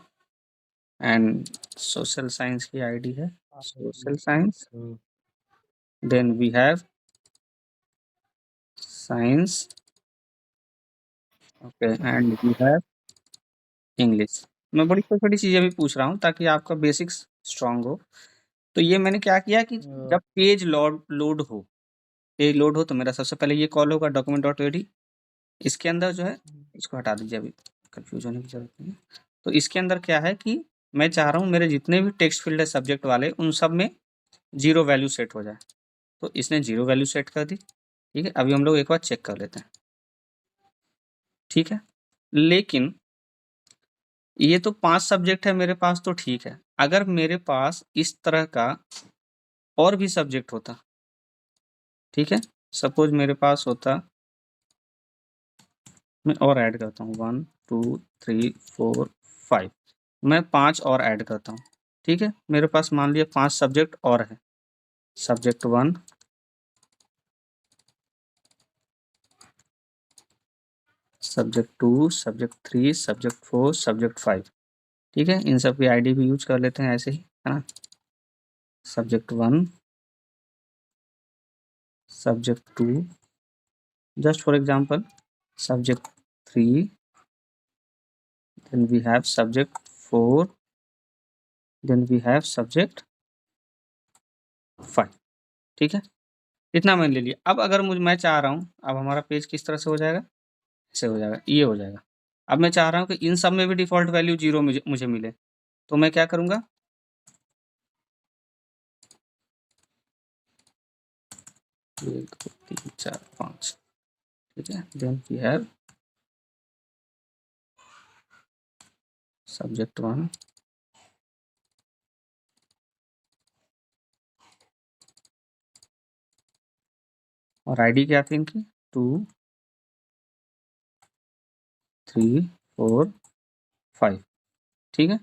एंड सोशल साइंस की आईडी है social science. Then we have science, okay, and we have English. मैं बड़ी छोटी-छोटी चीज़ें भी पूछ रहा हूँ ताकि आपका बेसिक्स स्ट्रॉन्ग हो। तो ये मैंने क्या किया कि जब पेज लोड हो तो मेरा सबसे पहले ये कॉल होगा डॉक्यूमेंट डॉट रेडी। इसके अंदर जो है इसको हटा दीजिए, अभी कंफ्यूज होने की ज़रूरत नहीं है। तो इसके अंदर क्या है कि मैं चाह रहा हूँ मेरे जितने भी टेक्स्ट फील्ड है सब्जेक्ट वाले उन सब में 0 वैल्यू सेट हो जाए। तो इसने 0 वैल्यू सेट कर दी। ठीक है, अभी हम लोग एक बार चेक कर लेते हैं। ठीक है, लेकिन ये तो 5 सब्जेक्ट है मेरे पास, तो ठीक है। अगर मेरे पास इस तरह का और भी सब्जेक्ट होता, ठीक है, सपोज मेरे पास होता, मैं और ऐड करता हूँ 1 2 3 4 5, मैं 5 और ऐड करता हूँ। ठीक है, मेरे पास मान लिया 5 सब्जेक्ट और है। Subject 1, subject 2, subject 3, subject 4, subject 5। ठीक है, इन सब की आईडी भी यूज कर लेते हैं ऐसे ही, है ना। Subject 1, subject 2, just for example, subject 3, then we have subject 4, then we have subject 5। ठीक है, इतना मैंने ले लिया। अब अगर मैं चाह रहा हूँ, अब हमारा पेज किस तरह से हो जाएगा, ऐसे हो जाएगा, ये हो जाएगा। अब मैं चाह रहा हूँ कि इन सब में भी डिफ़ॉल्ट वैल्यू 0 मुझे मिले, तो मैं क्या करूँगा, 1 2 3 4 5। ठीक है, देन वी हैव सब्जेक्ट 1, और आईडी क्या थी इनकी, 2 3 4 5। ठीक है,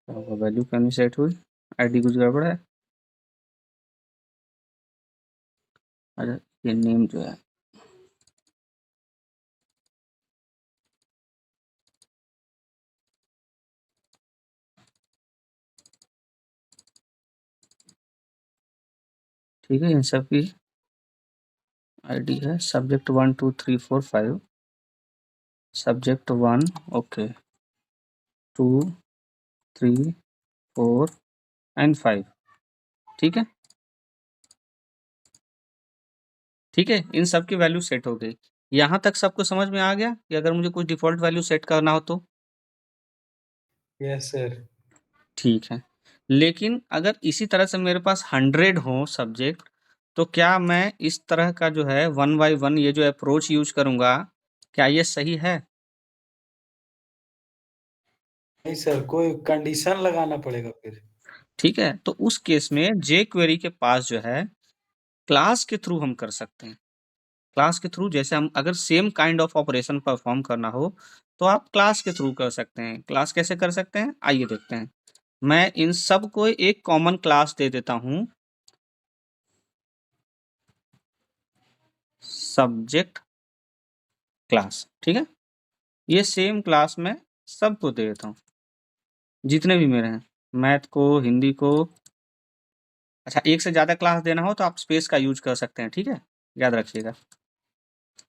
तो वैल्यू क्या नहीं सेट हुई, आईडी कुछ गड़बड़ है। अच्छा, ये नेम जो है, ठीक है, इन सब की आईडी है सब्जेक्ट 1 2 3 4 5, सब्जेक्ट 1 ओके 2 3 4 एंड 5। ठीक है, ठीक है, इन सब की वैल्यू सेट हो गई। यहाँ तक सबको समझ में आ गया कि अगर मुझे कुछ डिफ़ॉल्ट वैल्यू सेट करना हो तो? Yes sir. ठीक है, लेकिन अगर इसी तरह से मेरे पास 100 हो सब्जेक्ट, तो क्या मैं इस तरह का जो है 1 बाय 1 ये जो अप्रोच यूज़ करूँगा, क्या ये सही है? नहीं सर, कोई कंडीशन लगाना पड़ेगा फिर। ठीक है, तो उस केस में jQuery के पास जो है क्लास के थ्रू हम कर सकते हैं। क्लास के थ्रू जैसे हम अगर same kind of operation perform करना हो, तो आप क्लास के थ्रू कर सकते हैं। क्लास कैसे कर सकते हैं, आइए देखते हैं। मैं इन सब को एक कॉमन क्लास दे देता हूँ, सब्जेक्ट क्लास। ठीक है, ये सेम क्लास मैं सबको दे देता हूँ, जितने भी मेरे हैं, मैथ को, हिंदी को। अच्छा, एक से ज़्यादा क्लास देना हो तो आप स्पेस का यूज कर सकते हैं। ठीक है, याद रखिएगा।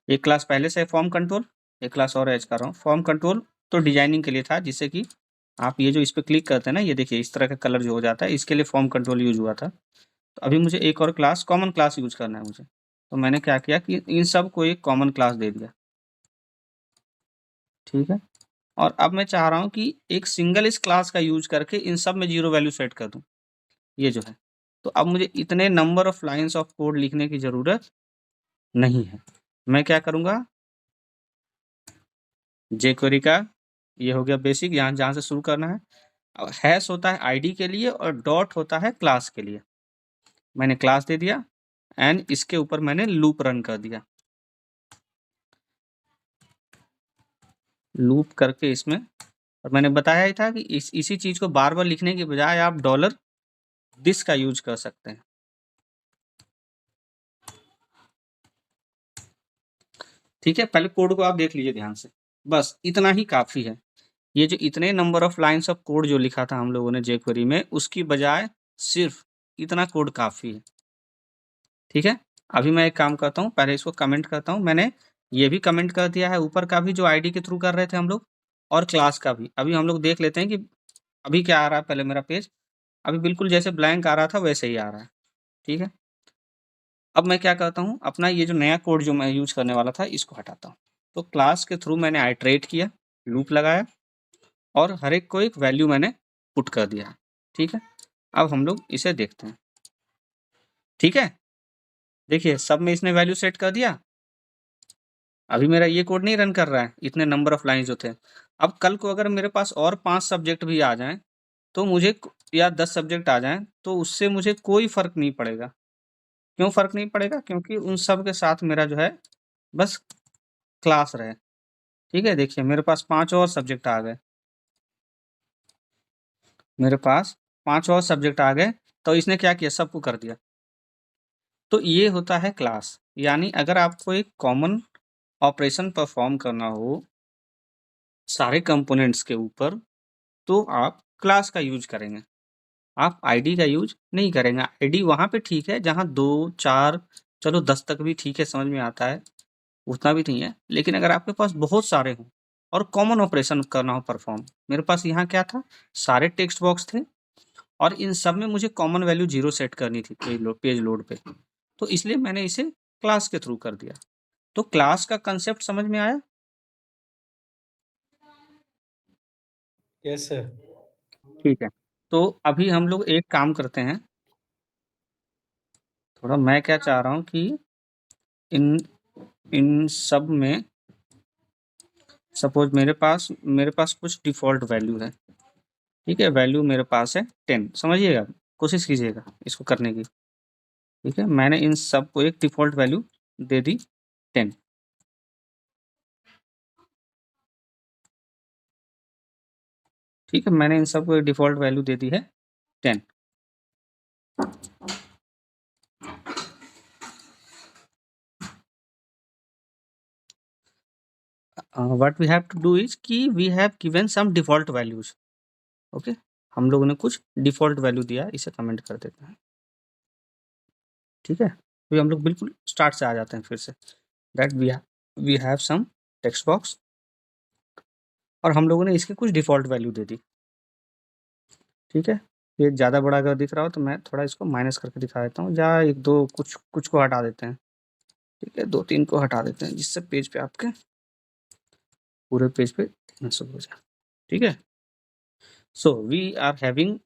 एक क्लास पहले से फॉर्म कंट्रोल, एक क्लास और ऐड कर रहा हूँ। फॉर्म कंट्रोल तो डिजाइनिंग के लिए था, जिससे कि आप ये जो इस पे क्लिक करते हैं ना, ये देखिए इस तरह का कलर जो हो जाता है, इसके लिए फॉर्म कंट्रोल यूज हुआ था। तो अभी मुझे एक और क्लास, कॉमन क्लास यूज करना है मुझे, तो मैंने क्या किया कि इन सब को एक कॉमन क्लास दे दिया। ठीक है, और अब मैं चाह रहा हूँ कि एक सिंगल इस क्लास का यूज करके इन सब में 0 वैल्यू सेट कर दूँ, ये जो है। तो अब मुझे इतने number of lines of code लिखने की ज़रूरत नहीं है। मैं क्या करूँगा, jQuery का ये हो गया बेसिक, यहाँ जहाँ से शुरू करना है। अब हैश होता है आईडी के लिए और डॉट होता है क्लास के लिए। मैंने क्लास दे दिया एंड इसके ऊपर मैंने लूप रन कर दिया। लूप करके इसमें, और मैंने बताया ही था कि इसी चीज़ को बार-बार लिखने की बजाय आप डॉलर दिस का यूज़ कर सकते हैं। ठीक है, पहले कोड को आप देख लीजिए ध्यान से, बस इतना ही काफ़ी है। ये जो इतने number of lines of code जो लिखा था हम लोगों ने jQuery में, उसकी बजाय सिर्फ़ इतना कोड काफ़ी है। ठीक है, अभी मैं एक काम करता हूँ, पहले इसको कमेंट करता हूँ। मैंने ये भी कमेंट कर दिया है ऊपर का भी, जो आईडी के थ्रू कर रहे थे हम लोग, और क्लास का भी। अभी हम लोग देख लेते हैं कि अभी क्या आ रहा है। पहले मेरा पेज अभी बिल्कुल जैसे ब्लैंक आ रहा था वैसे ही आ रहा है। ठीक है, अब मैं क्या करता हूँ, अपना ये जो नया कोड जो मैं यूज़ करने वाला था इसको हटाता हूँ। तो क्लास के थ्रू मैंने आइटरेट किया, लूप लगाया और हर एक को एक वैल्यू मैंने पुट कर दिया। ठीक है, अब हम लोग इसे देखते हैं। ठीक है, देखिए सब में इसने वैल्यू सेट कर दिया। अभी मेरा ये कोड नहीं रन कर रहा है, इतने नंबर ऑफ लाइन जो थे। अब कल को अगर मेरे पास और 5 सब्जेक्ट भी आ जाएं तो मुझे या 10 सब्जेक्ट आ जाएं तो उससे मुझे कोई फर्क नहीं पड़ेगा। क्यों फर्क नहीं पड़ेगा? क्योंकि उन सब के साथ मेरा जो है बस क्लास रहे। ठीक है, देखिए मेरे पास 5 और सब्जेक्ट आ गए, मेरे पास 5 और सब्जेक्ट आ गए, तो इसने क्या किया, सबको कर दिया। तो ये होता है क्लास। यानी अगर आपको एक कॉमन ऑपरेशन परफॉर्म करना हो सारे कंपोनेंट्स के ऊपर, तो आप क्लास का यूज करेंगे, आप आईडी का यूज नहीं करेंगे। आईडी वहाँ पे ठीक है जहाँ 2, 4, चलो 10 तक भी ठीक है, समझ में आता है, उतना भी नहीं है। लेकिन अगर आपके पास बहुत सारे हों और कॉमन ऑपरेशन करना हो परफॉर्म, मेरे पास यहाँ क्या था, सारे टेक्स्ट बॉक्स थे और इन सब में मुझे कॉमन वैल्यू 0 सेट करनी थी पेज लोड पे, तो इसलिए मैंने इसे क्लास के थ्रू कर दिया। तो क्लास का कंसेप्ट समझ में आया? Yes sir. ठीक है, तो अभी हम लोग एक काम करते हैं, थोड़ा मैं क्या चाह रहा हूँ कि इन इन सब में सपोज मेरे पास कुछ डिफ़ॉल्ट वैल्यू है, ठीक है? वैल्यू मेरे पास है 10, समझिएगा, कोशिश कीजिएगा इसको करने की, ठीक है? मैंने इन सब को एक डिफ़ॉल्ट वैल्यू दे दी 10। ठीक है, मैंने इन सब को एक डिफ़ॉल्ट वैल्यू दे दी है 10। What we have to do is कि we have given some default values, okay? हम लोगों ने कुछ डिफ़ॉल्ट वैल्यू दिया है, इसे कमेंट कर देते हैं, ठीक है? तो हम लोग बिल्कुल स्टार्ट से आ जाते हैं फिर से, that we have some text box और हम लोगों ने इसकी कुछ डिफ़ॉल्ट वैल्यू दे दी, ठीक है? ये ज़्यादा बड़ा अगर दिख रहा हो तो मैं थोड़ा इसको माइनस करके दिखा देता हूँ, या 1-2 कुछ को हटा देते हैं, ठीक है? 2-3 को हटा देते हैं, जिससे पेज पे आपके पूरे पेज पे दिखना शुरू हो जाए, ठीक है? So we are having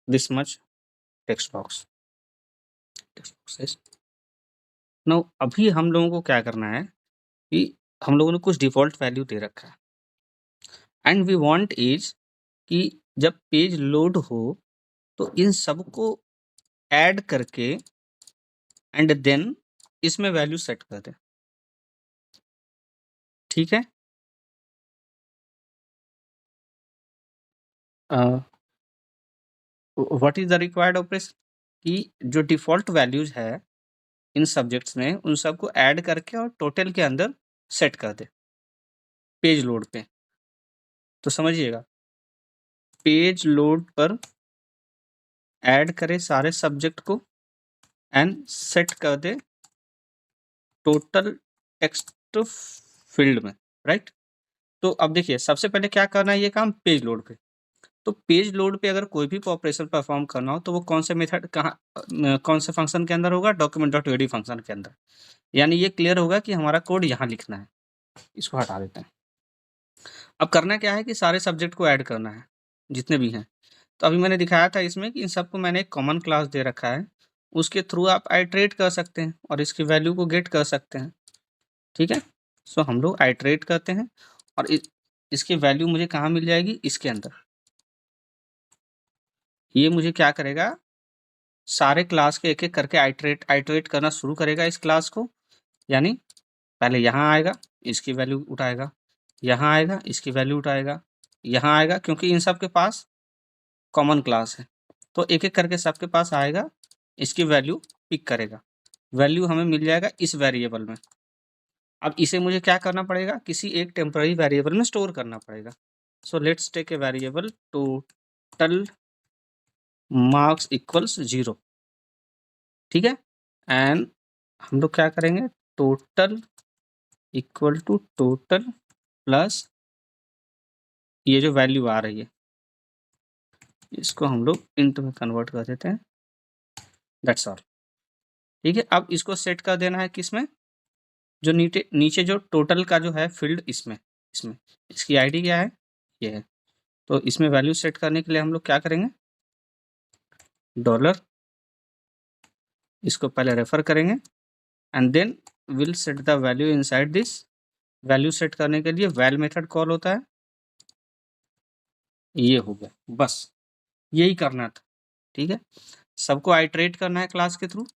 this much text box size. Now अभी हम लोगों को क्या करना है कि हम लोगों ने कुछ डिफ़ॉल्ट वैल्यू दे रखा है एंड वी वांट इज़ कि जब पेज लोड हो तो इन सबको ऐड करके एंड देन इसमें वैल्यू सेट कर दें, ठीक है? What is the required operation कि जो डिफ़ॉल्ट वैल्यूज़ है इन सब्जेक्ट्स में, उन सबको ऐड करके और टोटल के अंदर सेट कर दें पेज लोड पे। तो समझिएगा, पेज लोड पर ऐड करें सारे सब्जेक्ट को एंड सेट कर दें टोटल टेक्स्ट फील्ड में, राइट? तो अब देखिए सबसे पहले क्या करना है, ये काम पेज लोड पे। तो पेज लोड पे अगर कोई भी ऑपरेशन परफॉर्म करना हो तो वो कौन से मेथड कौन से फंक्शन के अंदर होगा, document.ad फंक्शन के अंदर। यानी ये क्लियर होगा कि हमारा कोड यहाँ लिखना है। इसको हटा देते हैं। अब करना क्या है कि सारे सब्जेक्ट को ऐड करना है जितने भी हैं। तो अभी मैंने दिखाया था इसमें कि इन सबको मैंने एक कॉमन क्लास दे रखा है, उसके थ्रू आप आइटरेट कर सकते हैं और इसकी वैल्यू को गेट कर सकते हैं, ठीक है? सो हम लोग आइटरेट करते हैं और इसकी वैल्यू मुझे कहाँ मिल जाएगी, इसके अंदर। ये मुझे क्या करेगा, सारे क्लास के एक-एक करके आइटरेट करना शुरू करेगा इस क्लास को। यानी पहले यहाँ आएगा, इसकी वैल्यू उठाएगा, यहाँ आएगा, इसकी वैल्यू उठाएगा, यहाँ आएगा, क्योंकि इन सब के पास कॉमन क्लास है। तो एक-एक करके सबके पास आएगा, इसकी वैल्यू पिक करेगा। वैल्यू हमें मिल जाएगा इस वेरिएबल में। अब इसे मुझे क्या करना पड़ेगा, किसी एक टेम्पररी वेरिएबल में स्टोर करना पड़ेगा। So let's take a variable total marks equals 0, ठीक है? एंड हम लोग क्या करेंगे, total equal to total plus ये जो वैल्यू आ रही है इसको हम लोग इंट में कन्वर्ट कर देते हैं, दैट्स ऑल, ठीक है? अब इसको सेट कर देना है किसमें, जो नीचे जो टोटल का जो है फील्ड, इसमें इसकी आईडी क्या है, ये है। तो इसमें वैल्यू सेट करने के लिए हम लोग क्या करेंगे, डॉलर इसको पहले रेफर करेंगे and then will set the value inside this. Value set करने के लिए वैल मेथड कॉल होता है। ये हो गया, बस यही करना था। ठीक है, सबको आइटरेट करना है क्लास के थ्रू।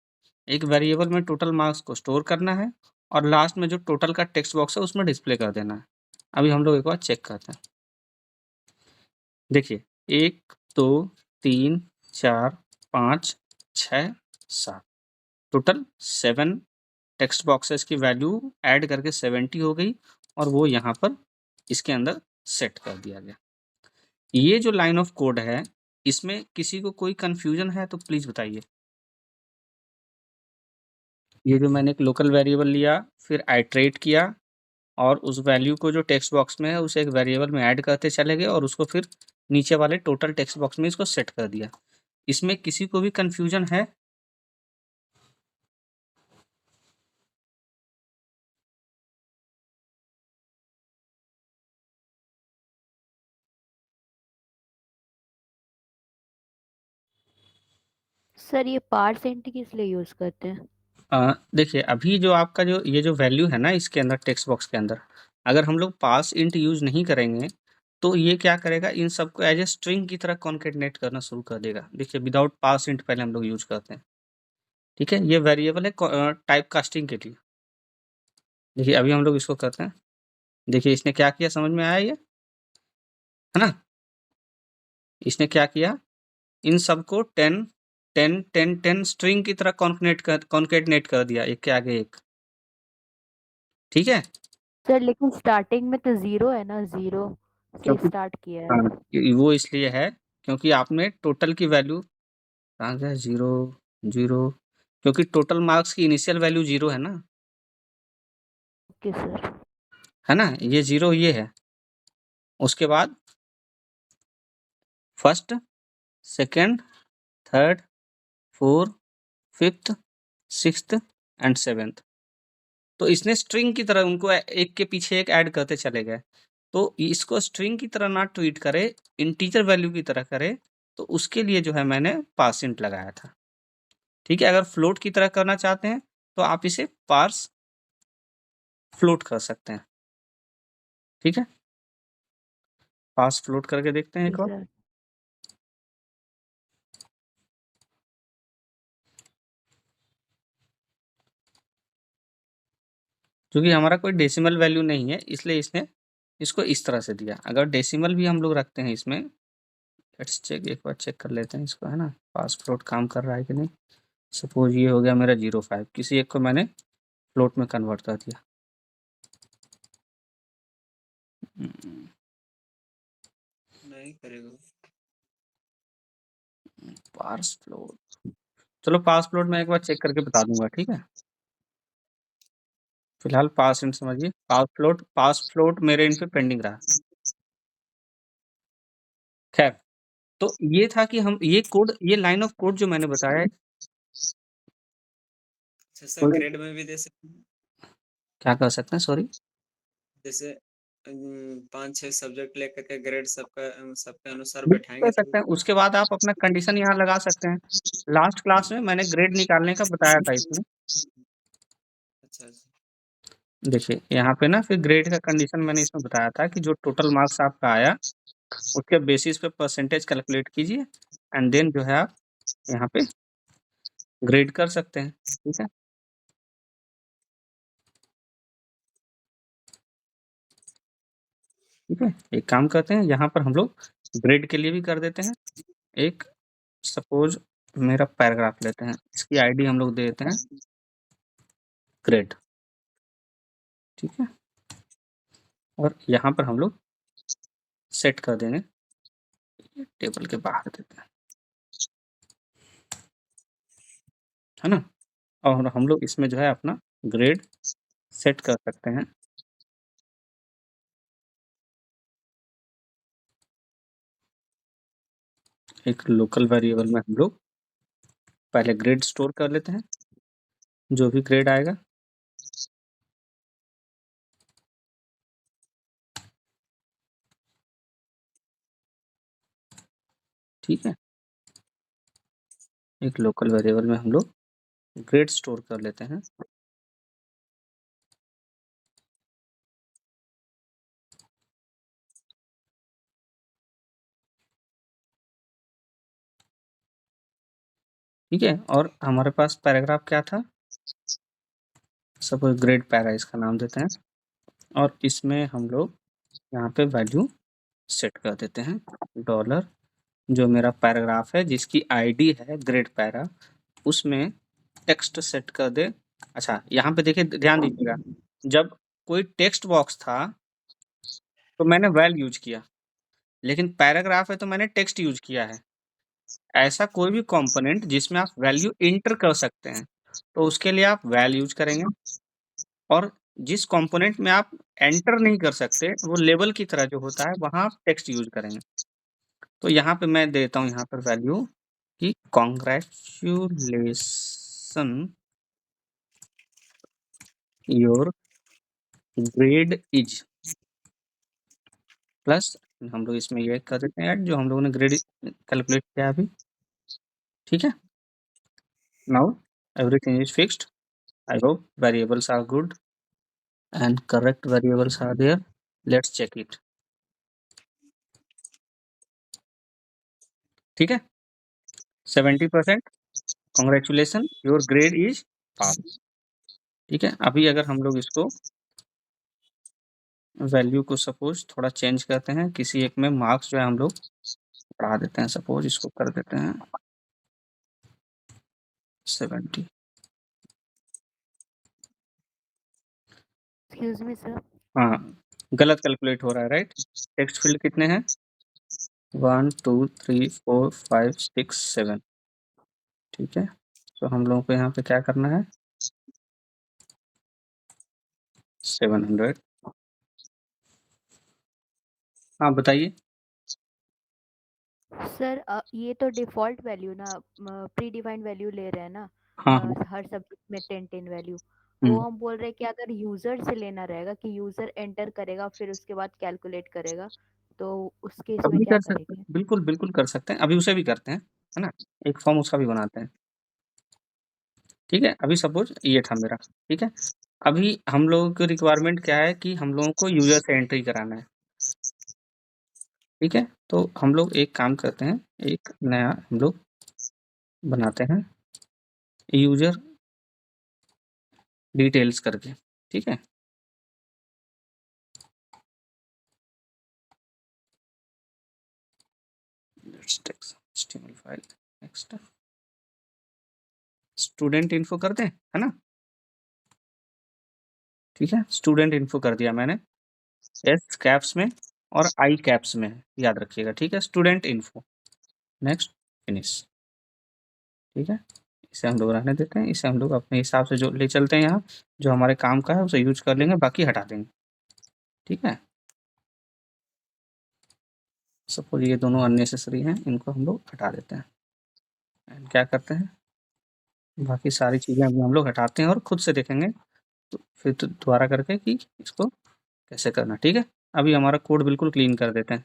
एक वेरिएबल में टोटल मार्क्स को स्टोर करना है और लास्ट में जो टोटल का टेक्स्ट बॉक्स है उसमें डिस्प्ले कर देना है। अभी हम लोग एक बार चेक करते हैं। देखिए 1 2 3 4 5 6 7 टोटल 7 टेक्स्ट बॉक्सेस की वैल्यू ऐड करके 70 हो गई और वो यहाँ पर इसके अंदर सेट कर दिया गया। ये जो लाइन ऑफ कोड है इसमें किसी को कोई कंफ्यूजन है तो प्लीज बताइए। ये जो मैंने एक लोकल वेरिएबल लिया, फिर आइटरेट किया और उस वैल्यू को जो टेक्स्ट बॉक्स में है उसे एक वेरिएबल में ऐड करते चले गए और उसको फिर नीचे वाले टोटल टेक्स्ट बॉक्स में इसको सेट कर दिया। इसमें किसी को भी कंफ्यूजन है? सर ये % किस लिए यूज करते हैं? देखिए अभी जो आपका जो ये जो वैल्यू है ना इसके अंदर टेक्स्ट बॉक्स के अंदर, अगर हम लोग पास इंट यूज नहीं करेंगे तो ये क्या करेगा, इन सबको एज ए स्ट्रिंग की तरह कॉन्केटनेट करना शुरू कर देगा। देखिए विदाउट पास इंट पहले हम लोग यूज करते हैं। ठीक है, ये वेरिएबल है टाइप कास्टिंग के लिए। देखिए अभी हम लोग इसको करते हैं। देखिए इसने क्या किया, समझ में आया ये, है ना? इसने क्या किया, इन सबको 10 10 10 10 स्ट्रिंग की तरह कॉन्केटनेट कर दिया एक के आगे एक। ठीक है, सर लेकिन स्टार्टिंग में तो 0 है ना, 0 से क्योंकि स्टार्ट किया हाँ, है। वो इसलिए है क्योंकि आपने टोटल की वैल्यू कहाँ गया, 0 0, क्योंकि टोटल मार्क्स की इनिशियल वैल्यू 0 है ना, ओके सर। है ना? ये 0 ये है। उसके बाद first, second, third, fourth, fifth, sixth and seventh. तो इसने स्ट्रिंग की तरह उनको एक के पीछे एक ऐड करते चले गए। तो इसको स्ट्रिंग की तरह ना ट्रीट करे, इंटीजर वैल्यू की तरह करे, तो उसके लिए जो है मैंने पार्स इंट लगाया था। ठीक है, अगर फ्लोट की तरह करना चाहते हैं तो आप इसे पार्स फ्लोट कर सकते हैं। ठीक है, पार्स फ्लोट करके देखते हैं जी एक बार। सर। क्योंकि हमारा कोई डेसिमल वैल्यू नहीं है इसलिए इसने इसको इस तरह से दिया। अगर डेसिमल भी हम लोग रखते हैं इसमें, लेट्स चेक, एक बार चेक कर लेते हैं इसको, है ना, पास फ्लोट काम कर रहा है कि नहीं। सपोज ये हो गया मेरा 05, किसी एक को मैंने फ्लोट में कन्वर्ट कर दिया। नहीं करेगा। पार्स फ्लोट, चलो पास फ्लोट मैं एक बार चेक करके बता दूंगा। ठीक है, फिलहाल पास इंट समझिए। पास फ्लोट मेरे इन पे पेंडिंग रहा। खैर, तो ये था कि हम ये कोड, ये लाइन ऑफ कोड जो मैंने बताया है, अच्छा सर, ग्रेड में भी दे सकते हैं। क्या कर सकते हैं, सॉरी? जैसे 5-6 सब्जेक्ट लेकर के ग्रेड सबके अनुसार बिल्कुल कर बैठाएंगे तो। सकते हैं। उसके बाद आप अपना कंडीशन यहाँ लगा सकते हैं। लास्ट क्लास में मैंने ग्रेड निकालने का बताया था इसमें। अच्छा अच्छा। देखिए यहाँ पे ना फिर ग्रेड का कंडीशन मैंने इसमें बताया था कि जो टोटल मार्क्स आपका आया उसके बेसिस पे परसेंटेज कैलकुलेट कीजिए एंड देन जो है आप यहाँ पे ग्रेड कर सकते हैं। ठीक है, ठीक है, एक काम करते हैं यहाँ पर हम लोग ग्रेड के लिए भी कर देते हैं। एक सपोज मेरा पैराग्राफ लेते हैं, इसकी आईडी हम लोग दे देते हैं ग्रेड। ठीक है, और यहाँ पर हम लोग सेट कर देंगे, टेबल के बाहर देते हैं, है ना? और हम लोग इसमें जो है अपना ग्रेड सेट कर सकते हैं। एक लोकल वेरिएबल में हम लोग पहले ग्रेड स्टोर कर लेते हैं, जो भी ग्रेड आएगा। ठीक है, एक लोकल वेरिएबल में हम लोग ग्रेड स्टोर कर लेते हैं। ठीक है, और हमारे पास पैराग्राफ क्या था? सपोज ग्रेड पैरा इसका नाम देते हैं, और इसमें हम लोग यहाँ पे वैल्यू सेट कर देते हैं डॉलर, जो मेरा पैराग्राफ है जिसकी आईडी है ग्रेड पैरा, उसमें टेक्स्ट सेट कर दे। अच्छा, यहाँ पे देखिए, ध्यान दीजिएगा, जब कोई टेक्स्ट बॉक्स था तो मैंने वैल यूज किया, लेकिन पैराग्राफ है तो मैंने टेक्स्ट यूज किया है। ऐसा कोई भी कंपोनेंट जिसमें आप वैल्यू इंटर कर सकते हैं, तो उसके लिए आप वैल यूज करेंगे, और जिस कंपोनेंट में आप एंटर नहीं कर सकते, वो लेबल की तरह जो होता है, वहाँ आप टेक्स्ट यूज करेंगे। तो यहाँ पे मैं देता हूँ यहाँ पर वैल्यू कि congratulation your grade is plus, हम लोग इसमें ये कर देते हैं ऐड, जो हम लोगों ने ग्रेड कैलकुलेट किया अभी। ठीक है, now everything is fixed. I hope variables are good and correct variables are there. Let's check it. ठीक है, 70%, congratulation your grade is pass. ठीक है, अभी अगर हम लोग इसको वैल्यू को सपोज थोड़ा चेंज करते हैं, किसी एक में मार्क्स जो है हम लोग बढ़ा देते हैं, सपोज इसको कर देते हैं 70। Excuse me sir. हाँ, गलत कैलकुलेट हो रहा है, राइट? टेक्स्ट फील्ड कितने हैं? 1 2 3 4 5 6 7। ठीक है, तो हम लोगों को यहाँ पे क्या करना है? 700। हाँ, बताइए। सर ये तो डिफॉल्ट वैल्यू ना, प्री डिफाइंड वैल्यू ले रहे हैं ना, हाँ हाँ। हर सब्जेक्ट में 10 वैल्यू। वो हम्म, हम बोल रहे हैं कि अगर यूजर से लेना रहेगा कि यूजर एंटर करेगा फिर उसके बाद कैलकुलेट करेगा, तो उस केस में अभी क्या कर सकते हैं, करेंगे? बिल्कुल बिल्कुल कर सकते हैं, अभी उसे भी करते हैं, है ना? एक फॉर्म उसका भी बनाते हैं। ठीक है, अभी सपोज ये था मेरा। ठीक है, अभी हम लोगों की रिक्वायरमेंट क्या है कि हम लोगों को यूजर से एंट्री कराना है। ठीक है, तो हम लोग एक काम करते हैं, एक नया हम लोग बनाते हैं यूजर डिटेल्स करके। ठीक है, let's take HTML file, next student info कर दें, है ना? ठीक है, स्टूडेंट इन्फो कर दिया मैंने, एस कैप्स में और आई कैप्स में है, याद रखिएगा। ठीक है, स्टूडेंट इन्फो, नेक्स्ट, फिनिश। ठीक है, इसे हम लोग रहने देते हैं, इसे हम लोग अपने हिसाब से जो ले चलते हैं, यहाँ जो हमारे काम का है उसे यूज कर लेंगे, बाकी हटा देंगे। ठीक है, सपोज ये दोनों अननेसेसरी हैं, इनको हम लोग हटा देते हैं। एंड क्या करते हैं, बाकी सारी चीज़ें अभी हम लोग हटाते हैं और खुद से देखेंगे, तो फिर तो दोबारा करके कि इसको कैसे करना। ठीक है, अभी हमारा कोड बिल्कुल क्लीन कर देते हैं,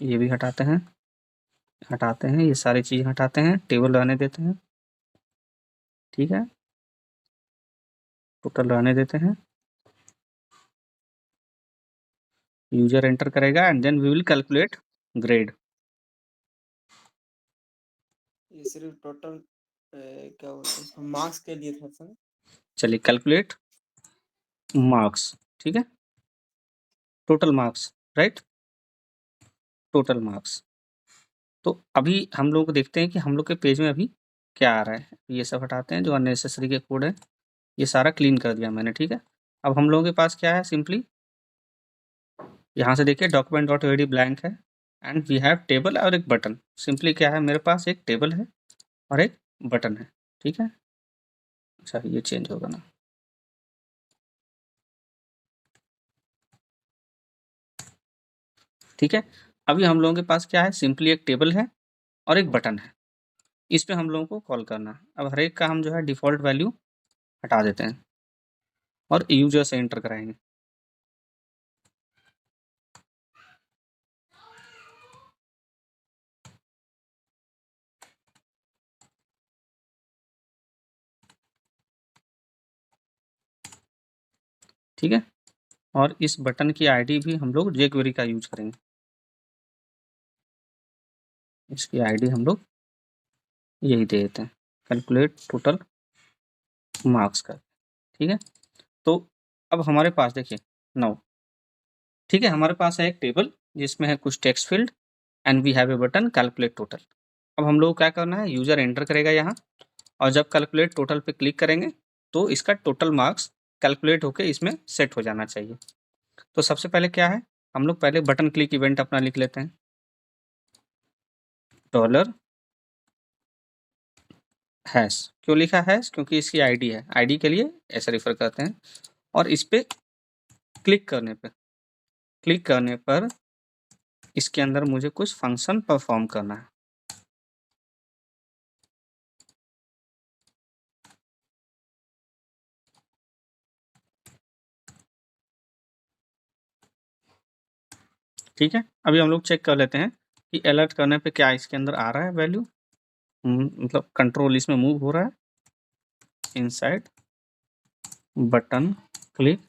ये भी हटाते हैं, ये सारी चीज़ें हटाते हैं, टेबल रहने देते हैं। ठीक है, टोटल रहने देते हैं, यूजर एंटर करेगा and then we will calculate grade. ये सिर्फ टोटल क्या बोलते हैं इसको, मार्क्स के लिए था सर। चलिए, कैलकुलेट मार्क्स। ठीक है, total marks, right? Total marks. तो अभी हम लोग देखते हैं कि हम लोग के पेज में अभी क्या आ रहा है। ये सब हटाते हैं, जो अननेसेसरी के कोड है ये सारा क्लीन कर दिया मैंने। ठीक है, अब हम लोगों के पास क्या है, सिंपली यहाँ से देखिए डॉक्यूमेंट डॉट ओडी ब्लैंक है एंड वी हैव टेबल और एक बटन। सिंपली क्या है, मेरे पास एक टेबल है और एक बटन है। ठीक है, अच्छा ये चेंज होगा ना, ठीक है। अभी हम लोगों के पास क्या है, सिंपली एक टेबल है और एक बटन है, इस पे हम लोगों को कॉल करना है। अब हर एक का हम जो है डिफ़ॉल्ट वैल्यू हटा देते हैं और यूजर से एंटर कराएंगे। ठीक है। और इस बटन की आईडी भी हम लोग jQuery का यूज करेंगे। इसकी आईडी हम लोग यही दे देते हैं, कैलकुलेट टोटल मार्क्स का। ठीक है। तो अब हमारे पास देखिए नाउ, ठीक है, हमारे पास है एक टेबल जिसमें है कुछ text field and we have a button calculate total. अब हम लोग को क्या करना है, यूजर एंटर करेगा यहाँ, और जब कैलकुलेट टोटल पे क्लिक करेंगे तो इसका टोटल मार्क्स कैलकुलेट होके इसमें सेट हो जाना चाहिए। तो सबसे पहले क्या है, हम लोग पहले बटन क्लिक इवेंट अपना लिख लेते हैं, डॉलर हैश। क्यों लिखा हैश, क्योंकि इसकी आईडी है, आईडी के लिए ऐसे रेफर करते हैं। और इस पे क्लिक करने पर इसके अंदर मुझे कुछ फंक्शन परफॉर्म करना है। ठीक है। अभी हम लोग चेक कर लेते हैं कि अलर्ट करने पे क्या इसके अंदर आ रहा है वैल्यू, मतलब कंट्रोल इसमें मूव हो रहा है इनसाइड बटन क्लिक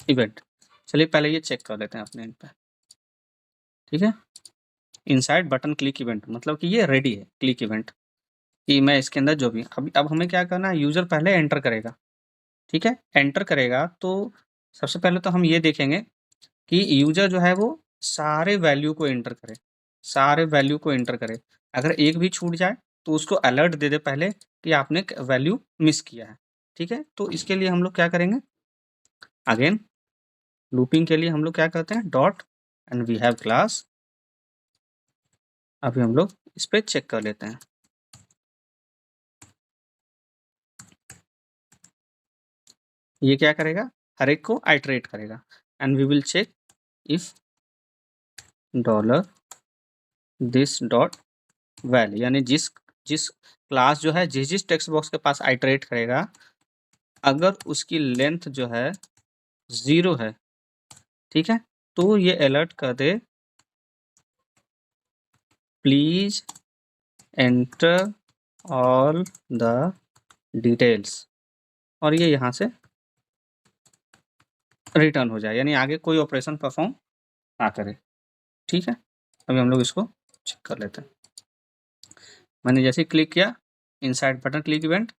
इवेंट। चलिए पहले ये चेक कर लेते हैं अपने इन पे। ठीक है, इनसाइड बटन क्लिक इवेंट मतलब कि ये रेडी है क्लिक इवेंट, कि मैं इसके अंदर जो भी अब हमें क्या करना है, यूजर पहले एंटर करेगा। ठीक है, एंटर करेगा तो सबसे पहले तो हम ये देखेंगे कि यूजर जो है वो सारे वैल्यू को एंटर करे, सारे वैल्यू को एंटर करे। अगर एक भी छूट जाए तो उसको अलर्ट दे दे पहले कि आपने वैल्यू मिस किया है। ठीक है, तो इसके लिए हम लोग क्या करेंगे, अगेन लूपिंग के लिए हम लोग क्या करते हैं, dot and we have class. अभी हम लोग इस पे चेक कर लेते हैं। ये क्या करेगा, हर एक को आइटरेट करेगा and we will check if dollar this dot value, यानी जिस जिस क्लास जो है जिस टेक्स्ट बॉक्स के पास आइटरेट करेगा, अगर उसकी लेंथ जो है 0 है, ठीक है, तो ये अलर्ट कर दे please enter all the details, और ये यहाँ से रिटर्न हो जाए, यानी आगे कोई ऑपरेशन परफॉर्म ना करे। ठीक है, अभी हम लोग इसको चेक कर लेते हैं। मैंने जैसे क्लिक किया inside button click event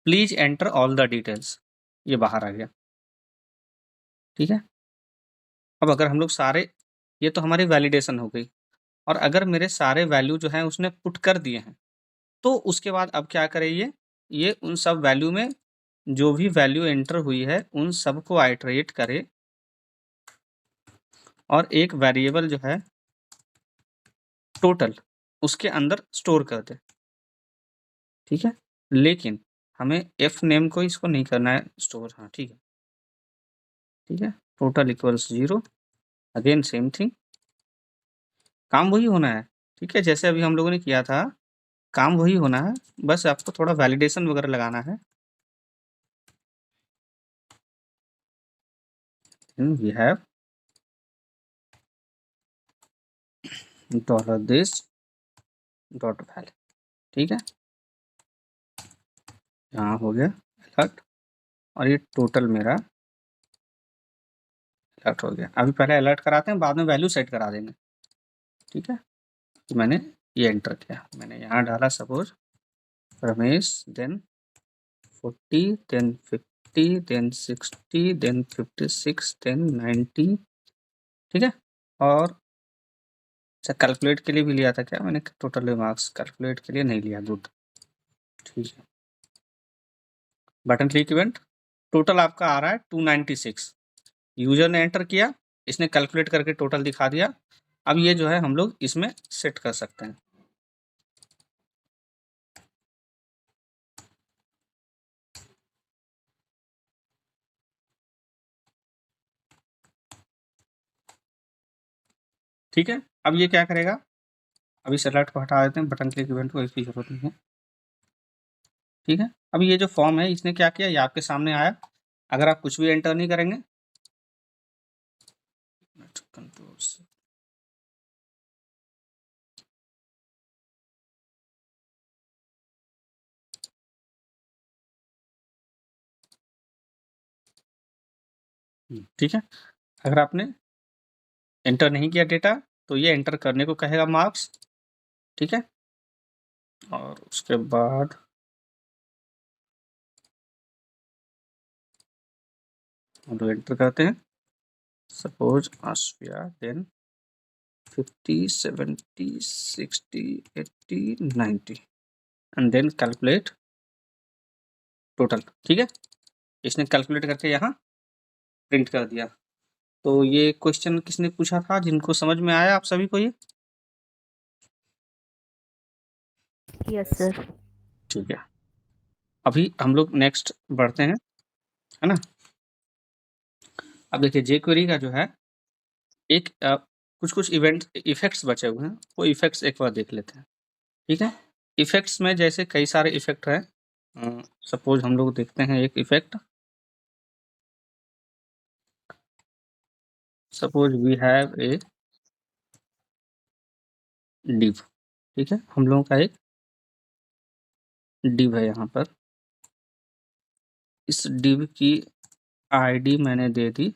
please enter all the details, ये बाहर आ गया। ठीक है, अब अगर हम लोग सारे, ये तो हमारी वैलिडेशन हो गई, और अगर मेरे सारे वैल्यू जो हैं उसने पुट कर दिए हैं, तो उसके बाद अब क्या करे, ये उन सब वैल्यू में जो भी वैल्यू एंटर हुई है उन सबको आइटरेट करे और एक वेरिएबल जो है टोटल उसके अंदर स्टोर कर दे। ठीक है, लेकिन हमें एफ नेम को इसको नहीं करना है स्टोर। हाँ ठीक है, ठीक है, total equals 0, again same thing, काम वही होना है। ठीक है, जैसे अभी हम लोगों ने किया था काम वही होना है, बस आपको थोड़ा वैलिडेशन वगैरह लगाना है। We have dollar this dot value. ठीक है, यहाँ हो गया अलर्ट, और ये टोटल मेरा अलर्ट हो गया। अभी पहले अलर्ट कराते हैं, बाद में वैल्यू सेट करा देंगे। ठीक है, तो मैंने ये एंटर किया, मैंने यहाँ डाला suppose Ramesh, then 40, then 50, then 60, then 56, then 90। ठीक है, और अच्छा कैलकुलेट के लिए भी लिया था क्या मैंने, टोटल मार्क्स कैलकुलेट के लिए नहीं लिया, गुड। ठीक है, बटन क्लिक इवेंट टोटल आपका आ रहा है 296, यूजर ने एंटर किया, इसने कैलकुलेट करके टोटल दिखा दिया। अब ये जो है हम लोग इसमें सेट कर सकते हैं। ठीक है, अब ये क्या करेगा, अभी सेलेक्ट को हटा देते हैं, बटन क्लिक इवेंट को इसकी जरूरत नहीं है। ठीक है, अब ये जो फॉर्म है इसने क्या किया, ये आपके सामने आया। अगर आप कुछ भी एंटर नहीं करेंगे, कंट्रोल ठीक है। अगर आपने एंटर नहीं किया डेटा तो ये एंटर करने को कहेगा मार्क्स, ठीक है। और उसके बाद हम लोग एंटर करते हैं, सपोज आश्विया, then 50, 70, 60, 80, 90 and then calculate total, ठीक है। इसने कैलकुलेट करके यहाँ प्रिंट कर दिया। तो ये क्वेश्चन किसने पूछा था, जिनको समझ में आया आप सभी को ये? Yes sir. ठीक है, अभी हम लोग नेक्स्ट बढ़ते हैं, है ना। अब देखिए jQuery का जो है एक कुछ इवेंट इफेक्ट्स बचे हुए हैं, वो इफेक्ट्स एक बार देख लेते हैं, ठीक है। इफेक्ट्स में जैसे कई सारे इफेक्ट हैं, सपोज हम लोग देखते हैं एक effect, suppose we have a div, ठीक है। हम लोगों का एक डिव है यहाँ पर, इस डिव की आईडी मैंने दे दी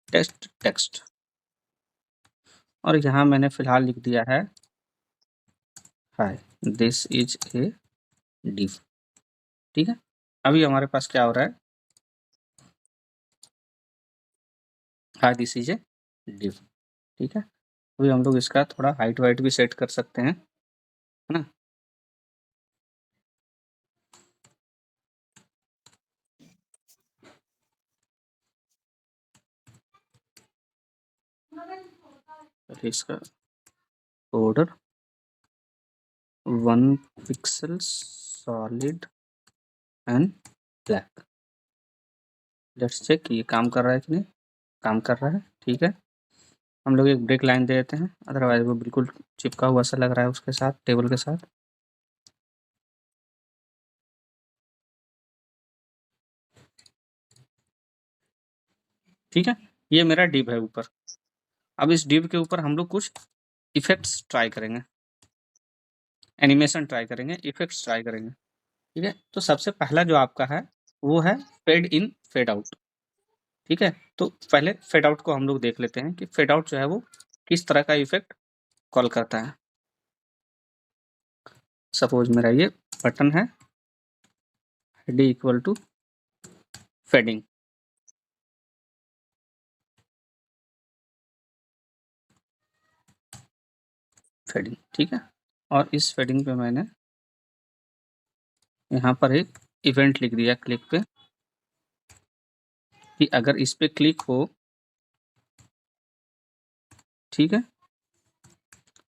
टेक्स्ट, और यहाँ मैंने फिलहाल लिख दिया है hi this is a div, ठीक है। अभी हमारे पास क्या हो रहा है, hi this is a div, ठीक है। अभी हम लोग इसका थोड़ा हाइट वाइट भी सेट कर सकते हैं, है ना। तो इसका border 1 pixel solid and black, let's check ये काम कर रहा है कि नहीं। काम कर रहा है, ठीक है। हम लोग एक ब्रेक लाइन दे देते हैं, अदरवाइज वो बिल्कुल चिपका हुआ सा लग रहा है उसके साथ, टेबल के साथ। ठीक है, ये मेरा डिव है ऊपर। अब इस डिव के ऊपर हम लोग कुछ इफेक्ट्स ट्राई करेंगे, एनिमेशन ट्राई करेंगे, इफेक्ट्स ट्राई करेंगे, ठीक है। तो सबसे पहला जो आपका है वो है फेड इन फेड आउट, ठीक है। तो पहले फेड आउट को हम लोग देख लेते हैं कि फेड आउट जो है वो किस तरह का इफेक्ट कॉल करता है। सपोज मेरा ये बटन है D equal to fading, fading, ठीक है। और इस फेडिंग पे मैंने यहाँ पर एक इवेंट लिख दिया क्लिक पे, कि अगर इस पे क्लिक हो, ठीक है,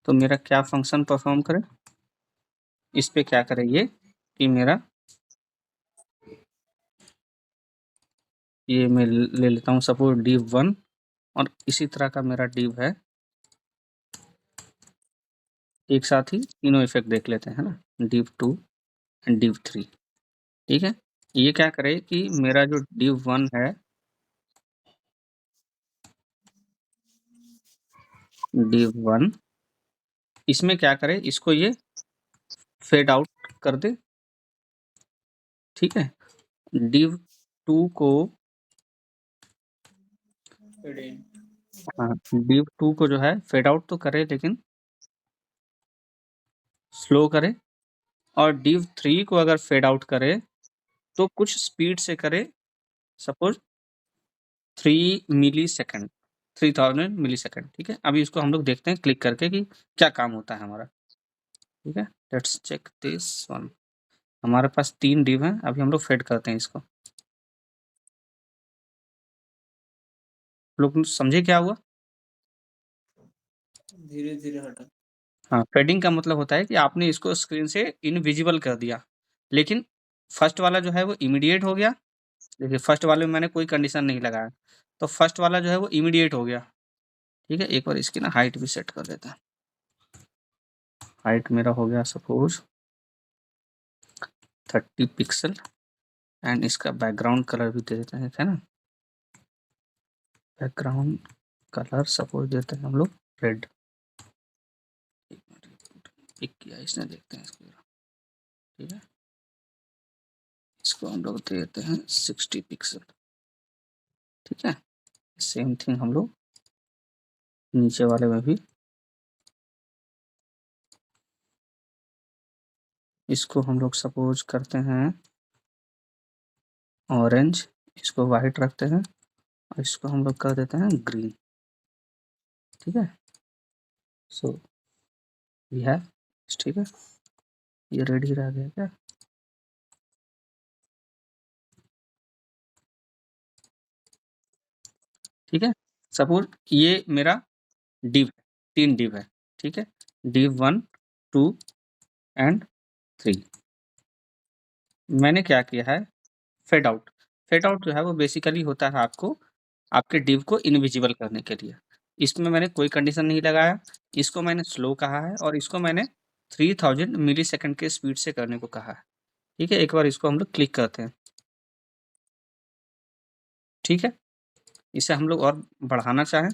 तो मेरा क्या फंक्शन परफॉर्म करे, इस पे क्या करे ये कि मेरा ये मैं ले लेता हूँ सपोज div1, और इसी तरह का मेरा div है, एक साथ ही तीनों इफेक्ट देख लेते हैं ना, div2 एंड div3, ठीक है। ये क्या करे कि मेरा जो div1 है, div1 इसमें क्या करे, इसको ये फेड आउट कर दे, ठीक है। div2 को फेड इन, हाँ, div2 को जो है फेड आउट तो करे लेकिन स्लो करे, और div3 को अगर फेड आउट करे तो कुछ स्पीड से करे, सपोज 3 मिली सेकेंड, 3000 मिली सेकेंड, ठीक है। अभी इसको हम लोग देखते हैं क्लिक करके कि क्या काम होता है हमारा, ठीक है। Let's check this one. हमारे पास 3 डिव हैं, अभी हम लोग फेड करते हैं इसको। लोग समझे क्या हुआ? धीरे धीरे हटा। हाँ, फेडिंग का मतलब होता है कि आपने इसको स्क्रीन से इनविजिबल कर दिया, लेकिन फर्स्ट वाला जो है वो इमीडिएट हो गया। देखिए फर्स्ट वाले में मैंने कोई कंडीशन नहीं लगाया, तो फर्स्ट वाला जो है वो इमीडिएट हो गया, ठीक है। एक बार इसकी ना हाइट भी सेट कर देते हैं। हाइट मेरा हो गया सपोज 30 पिक्सल, एंड इसका बैकग्राउंड कलर भी दे देते हैं, है ना। बैकग्राउंड कलर सपोज देते हैं हम लोग रेड, पिक किया इसने, देखते हैं इसको, ठीक है। इसको हम लोग देते हैं 60 पिक्सल। ठीक है, सेम थिंग हम लोग नीचे वाले में भी इसको हम लोग सपोज करते हैं ऑरेंज, इसको वाइट रखते हैं और इसको हम लोग कर देते हैं ग्रीन। ठीक है, सो वी हैव, ठीक है, ये रेडी रह गया क्या? ठीक है, सपोज ये मेरा डिव है, 3 डिव है। ठीक है, डिव 1 2 एंड 3। मैंने क्या किया है, फेड आउट। फेड आउट जो है वो बेसिकली होता है आपको आपके डिव को इनविजिबल करने के लिए। इसमें मैंने कोई कंडीशन नहीं लगाया, इसको मैंने स्लो कहा है और इसको मैंने 3000 मिलीसेकंड के स्पीड से करने को कहा है। ठीक है, एक बार इसको हम लोग क्लिक करते हैं। ठीक है, इसे हम लोग और बढ़ाना चाहें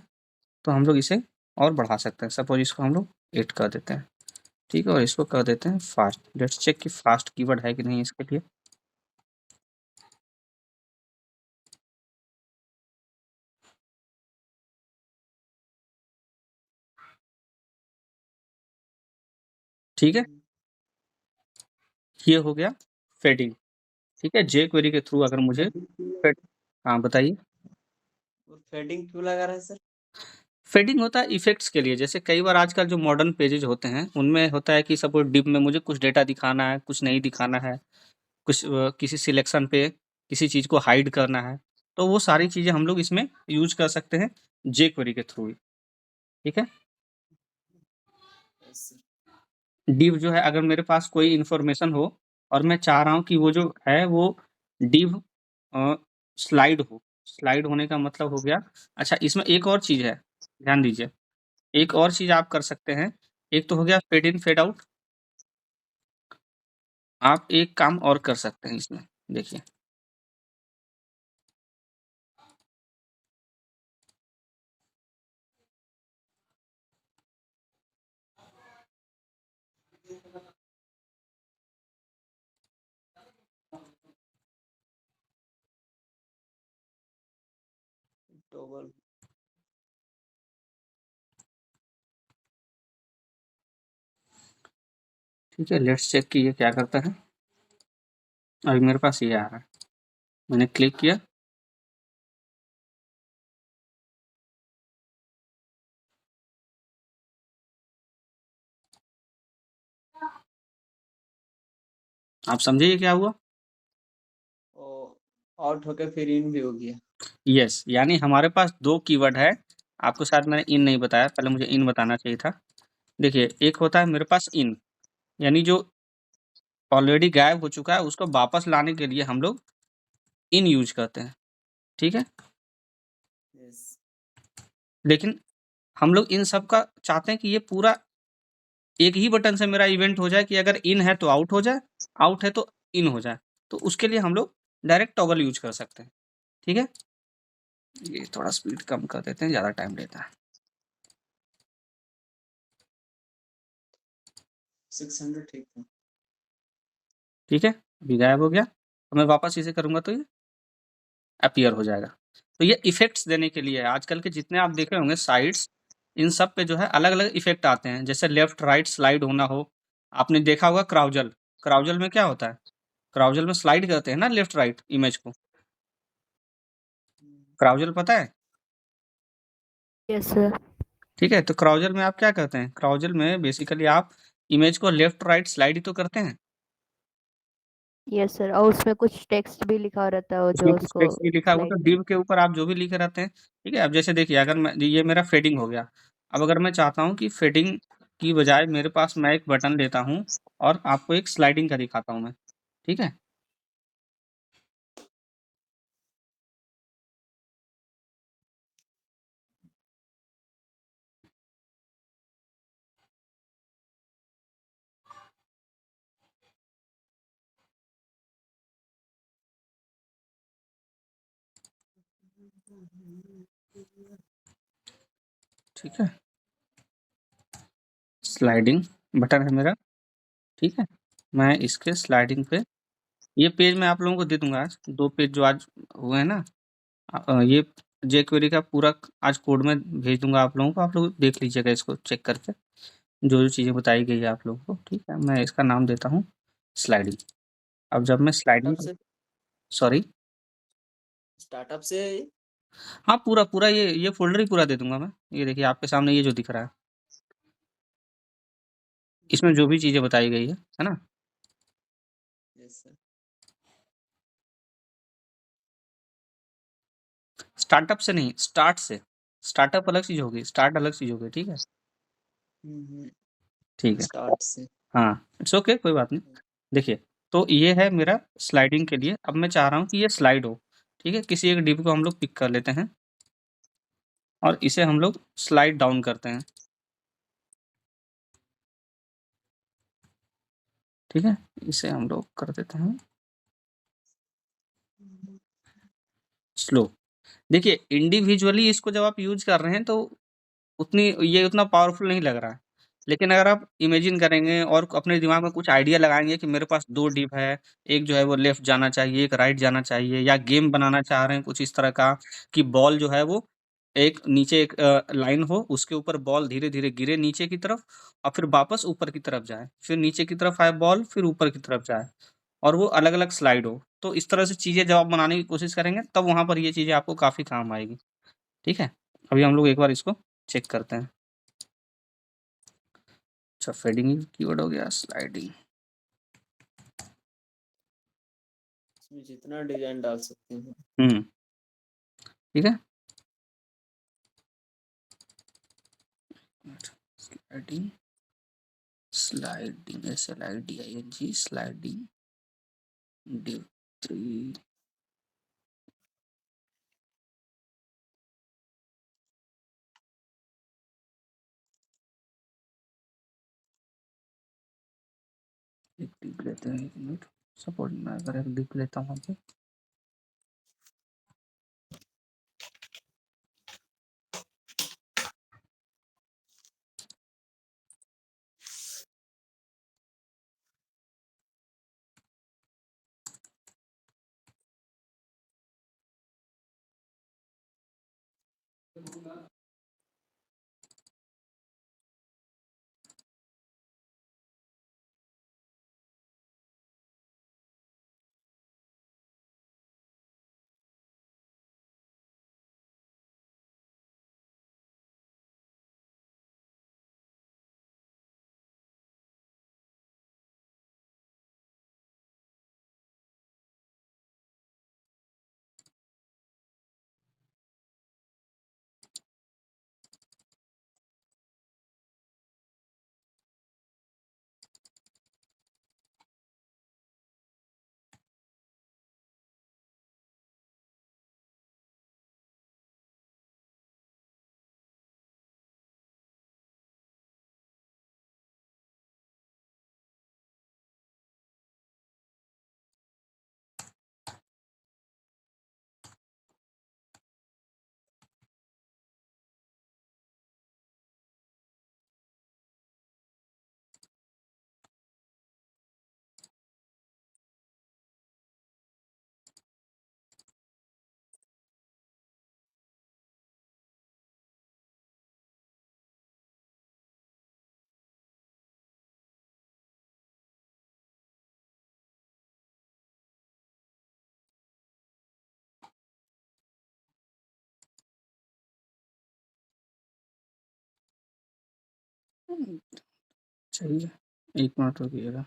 तो हम लोग इसे और बढ़ा सकते हैं। सपोज इसको हम लोग 8 कर देते हैं। ठीक है, और इसको कर देते हैं फास्ट। लेट्स चेक कि फास्ट कीवर्ड है कि नहीं इसके लिए। ठीक है, ये हो गया फेडिंग। ठीक है, jQuery के थ्रू अगर मुझे फेड, हाँ बताइए। फेडिंग क्यों लगा रहा है सर? फेडिंग होता है इफेक्ट्स के लिए। जैसे कई बार आजकल जो मॉडर्न पेजेज होते हैं उनमें होता है कि सपोज डिव में मुझे कुछ डेटा दिखाना है, कुछ नहीं दिखाना है, कुछ किसी सिलेक्शन पे किसी चीज़ को हाइड करना है, तो वो सारी चीज़ें हम लोग इसमें यूज कर सकते हैं jQuery के थ्रू ही। ठीक है, यस सर। डिव जो है अगर मेरे पास कोई इन्फॉर्मेशन हो और मैं चाह रहा हूँ कि वो जो है वो डिव स्लाइड हो। स्लाइड होने का मतलब हो गया, अच्छा इसमें एक और चीज़ है, ध्यान दीजिए। एक और चीज़ आप कर सकते हैं, एक तो हो गया फेड इन फेड आउट। आप एक काम और कर सकते हैं इसमें, देखिए। टॉगल। ठीक है, लेट्स चेक कि ये क्या करता है। अभी मेरे पास ये आ रहा है, मैंने क्लिक किया, आप समझे ये क्या हुआ? और आउट होके फिर इन भी हो गया। यस, यानी हमारे पास 2 कीवर्ड है। आपको शायद मैंने इन नहीं बताया, पहले मुझे इन बताना चाहिए था। देखिए, एक होता है मेरे पास इन, यानी जो ऑलरेडी गायब हो चुका है उसको वापस लाने के लिए हम लोग इन यूज करते हैं। ठीक है, यस। लेकिन हम लोग इन सब का चाहते हैं कि ये पूरा एक ही बटन से मेरा इवेंट हो जाए कि अगर इन है तो आउट हो जाए, आउट है तो इन हो जाए। तो उसके लिए हम लोग डायरेक्ट टॉगल यूज कर सकते हैं। ठीक है, ये थोड़ा स्पीड कम कर देते हैं, ज़्यादा टाइम लेता है। 600 ठीक है। ठीक है, अभी गायब हो गया। तो मैं वापस इसे करूँगा तो ये अपीयर हो जाएगा। तो ये इफ़ेक्ट्स देने के लिए है। आजकल के जितने आप देखे होंगे साइट्स, इन सब पे जो है अलग-अलग इफ़ेक्ट आते हैं। जैसे लेफ्ट राइट स्लाइड होना हो, आपने देखा होगा क्राउजल। क्राउजल में क्या होता है? क्राउजल में स्लाइड करते हैं ना लेफ्ट राइट इमेज को। क्राउजल पता है? Yes sir. ठीक है, तो क्राउजल में आप क्या करते हैं? क्राउजल में बेसिकली आप इमेज को लेफ्ट राइट स्लाइड ही तो करते हैं। यस सर, और उसमें कुछ टेक्स्ट भी लिखा रहता है उसमें जो कुछ उसको टेक्स्ट भी लिखा हुआ, तो स्लाइड। डिव के ऊपर आप जो भी लिखे रहते हैं। ठीक है, अब जैसे देखिए अगर मैं ये मेरा फेडिंग हो गया। अब अगर मैं चाहता हूँ कि फेडिंग की बजाय मेरे पास मैं एक बटन लेता हूँ और आपको एक स्लाइडिंग का दिखाता हूँ मैं। ठीक है? ठीक है? स्लाइडिंग बटन है मेरा। ठीक है? मैं इसके स्लाइडिंग पे ये पेज मैं आप लोगों को दे दूँगा आज, 2 पेज जो आज हुए हैं ना, ये jQuery का पूरा आज कोड में भेज दूँगा आप लोगों को, आप लोग देख लीजिएगा इसको चेक करके, जो-जो चीज़ें बताई गई है आप लोगों को, ठीक है? मैं इसका नाम देता हूँ स्लाइडिंग। अब जब मैं स्लाइडिंग स्टार्टअप से सॉरी स्टार्टअप से है ये? हाँ, पूरा ये फ़ोल्डर ही पूरा दे दूँगा मैं। ये देखिए आपके सामने ये जो दिख रहा है, इसमें जो भी चीज़ें बताई गई है ना? Yes sir. स्टार्टअप से नहीं, स्टार्ट से। स्टार्टअप अलग चीज़ होगी, स्टार्ट अलग चीज़ होगी, ठीक है? ठीक है। स्टार्ट से। हाँ, इट्स ओके कोई बात नहीं। देखिए, तो ये है मेरा स्लाइडिंग के लिए, अब मैं चाह रहा हूँ कि ये स्लाइड हो, ठीक है? किसी एक डिव को हम लोग पिक कर लेते हैं और इसे हम लोग स्लाइड डाउन करते हैं। ठीक है? इसे हम लोग कर देते हैं स्लो। देखिए, इंडिविजुअली इसको जब आप यूज़ कर रहे हैं तो ये उतना पावरफुल नहीं लग रहा है। लेकिन अगर आप इमेजिन करेंगे और अपने दिमाग में कुछ आइडिया लगाएँगे कि मेरे पास 2 डिव है, एक जो है वो लेफ्ट जाना चाहिए, एक राइट जाना चाहिए या गेम बनाना चाह रहे हैं कुछ इस तरह का कि बॉल जो है वो एक नीचे एक लाइन हो, उसके ऊपर बॉल धीरे-धीरे गिरे नीचे की तरफ और फिर वापस ऊपर की तरफ जाए। फिर नीचे की तरफ आए बॉल, फिर ऊपर की तरफ जाए और वो अलग-अलग स्लाइड हो। तो इस तरह से चीज़ें जब आप बनाने की कोशिश करेंगे, तब वहाँ पर ये चीज़ें आपको काफ़ी काम आएगी। ठीक है? अभी हम लोग एक बार इसको चेक करते हैं। अच्छा फेडिंग कीवर्ड हो गया, स्लाइडिंग। इसमें जितना डिजाइन डाल सकते हैं। हुँ। ठीक है? Sliding, sliding SLIDING sliding div 3 एक दिख लेते हैं 1 मिनट। सपोज मैं अगर एक दिख लेता हूँ अभी। चाहिए 1 मिनट रुकिएगा।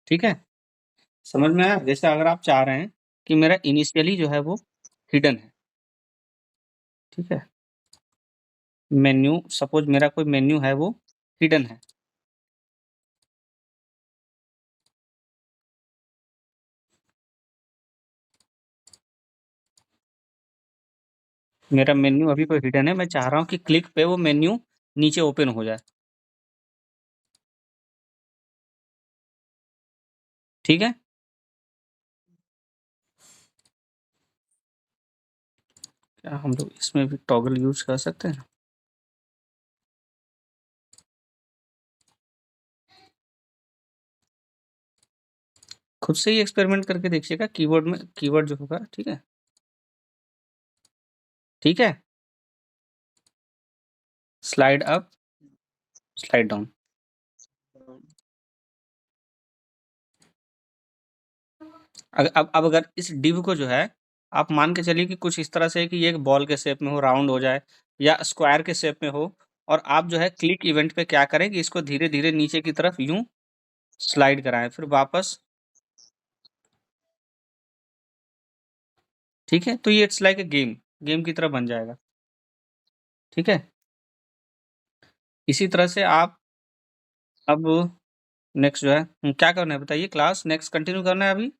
ठीक है? समझ में आया? जैसे अगर आप चाह रहे हैं कि मेरा इनिशियली जो है वो हिडन है। ठीक है? मेन्यू, सपोज मेरा कोई मेन्यू है वो हिडन है। मेरा मेन्यू अभी कोई हिडन है, मैं चाह रहा हूँ कि क्लिक पे वो मेन्यू नीचे ओपन हो जाए। ठीक है? क्या हम लोग इसमें भी टॉगल यूज़ कर सकते हैं? खुद से ही एक्सपेरिमेंट करके देखिएगा कीबोर्ड में, कीवर्ड जो होगा, ठीक है? ठीक है? Slide up, slide down. अब अगर इस डिव को जो है, आप मान के चलिए कि कुछ इस तरह से कि ये एक बॉल के शेप में हो, राउंड हो जाए या स्क्वायर के शेप में हो, और आप जो है क्लिक इवेंट पे क्या करें कि इसको धीरे-धीरे नीचे की तरफ यूँ स्लाइड कराएँ, फिर वापस। ठीक है? तो ये it's like a game, game की तरह बन जाएगा। ठीक है? इसी तरह से आप अब नेक्स्ट जो है क्या करना है बताइए? क्लास नेक्स्ट कंटिन्यू करना है अभी?